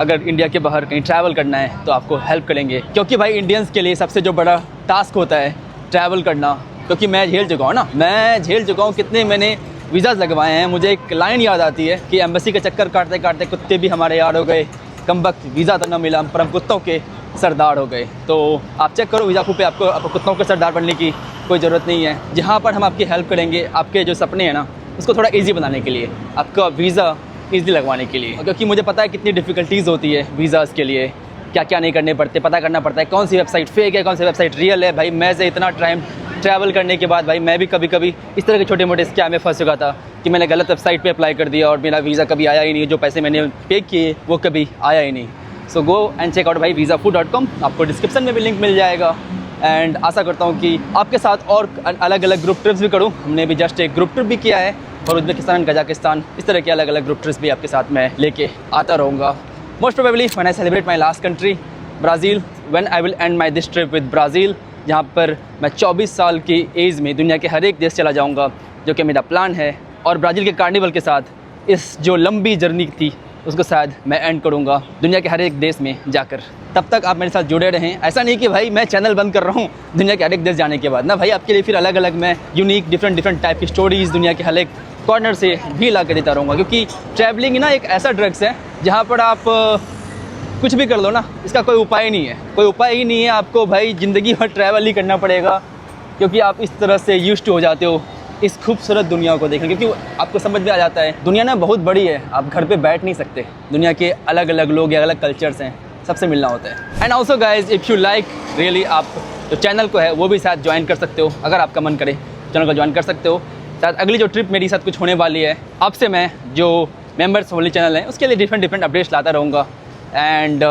अगर इंडिया के बाहर कहीं ट्रैवल करना है तो आपको हेल्प करेंगे, क्योंकि भाई इंडियंस के लिए सबसे जो बड़ा टास्क होता है ट्रैवल करना, क्योंकि मैं झेल चुका हूँ ना, मैं झेल चुका हूँ। कितने मैंने वीज़ाज़ लगवाए हैं। मुझे एक लाइन याद आती है कि एम्बेसी का चक्कर काटते काटते कुत्ते भी हमारे यार हो गए, कम वक्त वीज़ा तो न मिला, पर हम कुत्तों के सरदार हो गए। तो आप चेक करो वीज़ा पे, आपको कुत्तों के सरदार बनने की कोई ज़रूरत नहीं है। जहाँ पर हम आपकी हेल्प करेंगे आपके जो सपने हैं ना उसको थोड़ा ईजी बनाने के लिए, आपका वीज़ा ईजी लगवाने के लिए, क्योंकि मुझे पता है कितनी डिफ़िकल्टीज़ होती है वीज़ाज़ के लिए, क्या क्या नहीं करने पड़ते, पता करना पड़ता है कौन सी वेबसाइट फेक है, कौन सी वेबसाइट रियल है। भाई मैं से इतना टाइम ट्रैवल करने के बाद भाई मैं भी कभी कभी इस तरह के छोटे मोटे स्कैम में फंस चुका था कि मैंने गलत वेबसाइट पे अप्लाई कर दिया और मेरा वीज़ा कभी आया ही नहीं, जो पैसे मैंने पे किए वो कभी आया ही नहीं। सो गो एंड चेक आउट भाई visafood.com, आपको डिस्क्रिप्शन में भी लिंक मिल जाएगा। एंड आशा करता हूँ कि आपके साथ और अलग अलग ग्रुप ट्रिप्स भी करूँ। हमने भी जस्ट एक ग्रुप ट्रिप भी किया है, और उज्बेकिस्तान, कजाकिस्तान, इस तरह के अलग अलग ग्रुप ट्रिप्स भी आपके साथ मैं लेके आता रहूँगा। Most probably when I celebrate my last country Brazil, when I will and my this trip with Brazil, जहाँ पर मैं 24 साल की एज में दुनिया के हर एक देश चला जाऊँगा, जो कि मेरा प्लान है। और ब्राज़ील के कार्निवल के साथ इस जो लंबी जर्नी थी उसको शायद मैं एंड करूँगा दुनिया के हर एक देश में जाकर। तब तक आप मेरे साथ जुड़े रहें। ऐसा नहीं कि भाई मैं चैनल बंद कर रहा हूँ दुनिया के हर एक देश जाने के बाद ना, भाई आपके लिए फिर अलग अलग मैं यूनिक डिफरेंट टाइप की स्टोरीज़ दुनिया के हर एक कॉर्नर से भी ला के देता रहूँगा, क्योंकि ट्रैवलिंग ना एक ऐसा ड्रग्स है जहाँ पर आप कुछ भी कर लो ना, इसका कोई उपाय नहीं है, कोई उपाय ही नहीं है। आपको भाई ज़िंदगी भर ट्रैवल ही करना पड़ेगा, क्योंकि आप इस तरह से यूज्ड हो जाते हो इस खूबसूरत दुनिया को देखने, क्योंकि आपको समझ में आ जाता है दुनिया ना बहुत बड़ी है, आप घर पे बैठ नहीं सकते, दुनिया के अलग अलग लोग या अलग कल्चर्स हैं, सबसे मिलना होता है। And also guys if you like really, आप जो चैनल को है वो भी साथ ज्वाइन कर सकते हो, अगर आपका मन करे चैनल को ज्वाइन कर सकते हो। शायद अगली जो ट्रिप मेरी साथ कुछ होने वाली है, अब से मैं जो मेम्बर्स वाली चैनल है उसके लिए डिफरेंट अपडेट्स लाता रहूँगा। एंड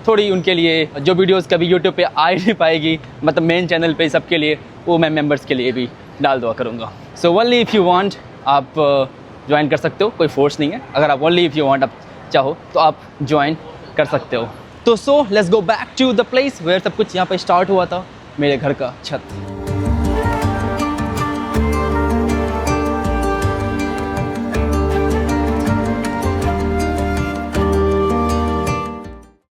थोड़ी उनके लिए जो वीडियोस कभी यूट्यूब पे आ ही नहीं पाएगी, मतलब मेन चैनल पे सबके लिए, वो मैं मेंबर्स के लिए भी डाल दुआ करूँगा। So only if you want आप ज्वाइन कर सकते हो, कोई फोर्स नहीं है। अगर आप ओनली इफ़ यू वांट आप चाहो तो आप ज्वाइन कर सकते हो। तो so let's go back to the place where सब कुछ यहाँ पर स्टार्ट हुआ था, मेरे घर का छत।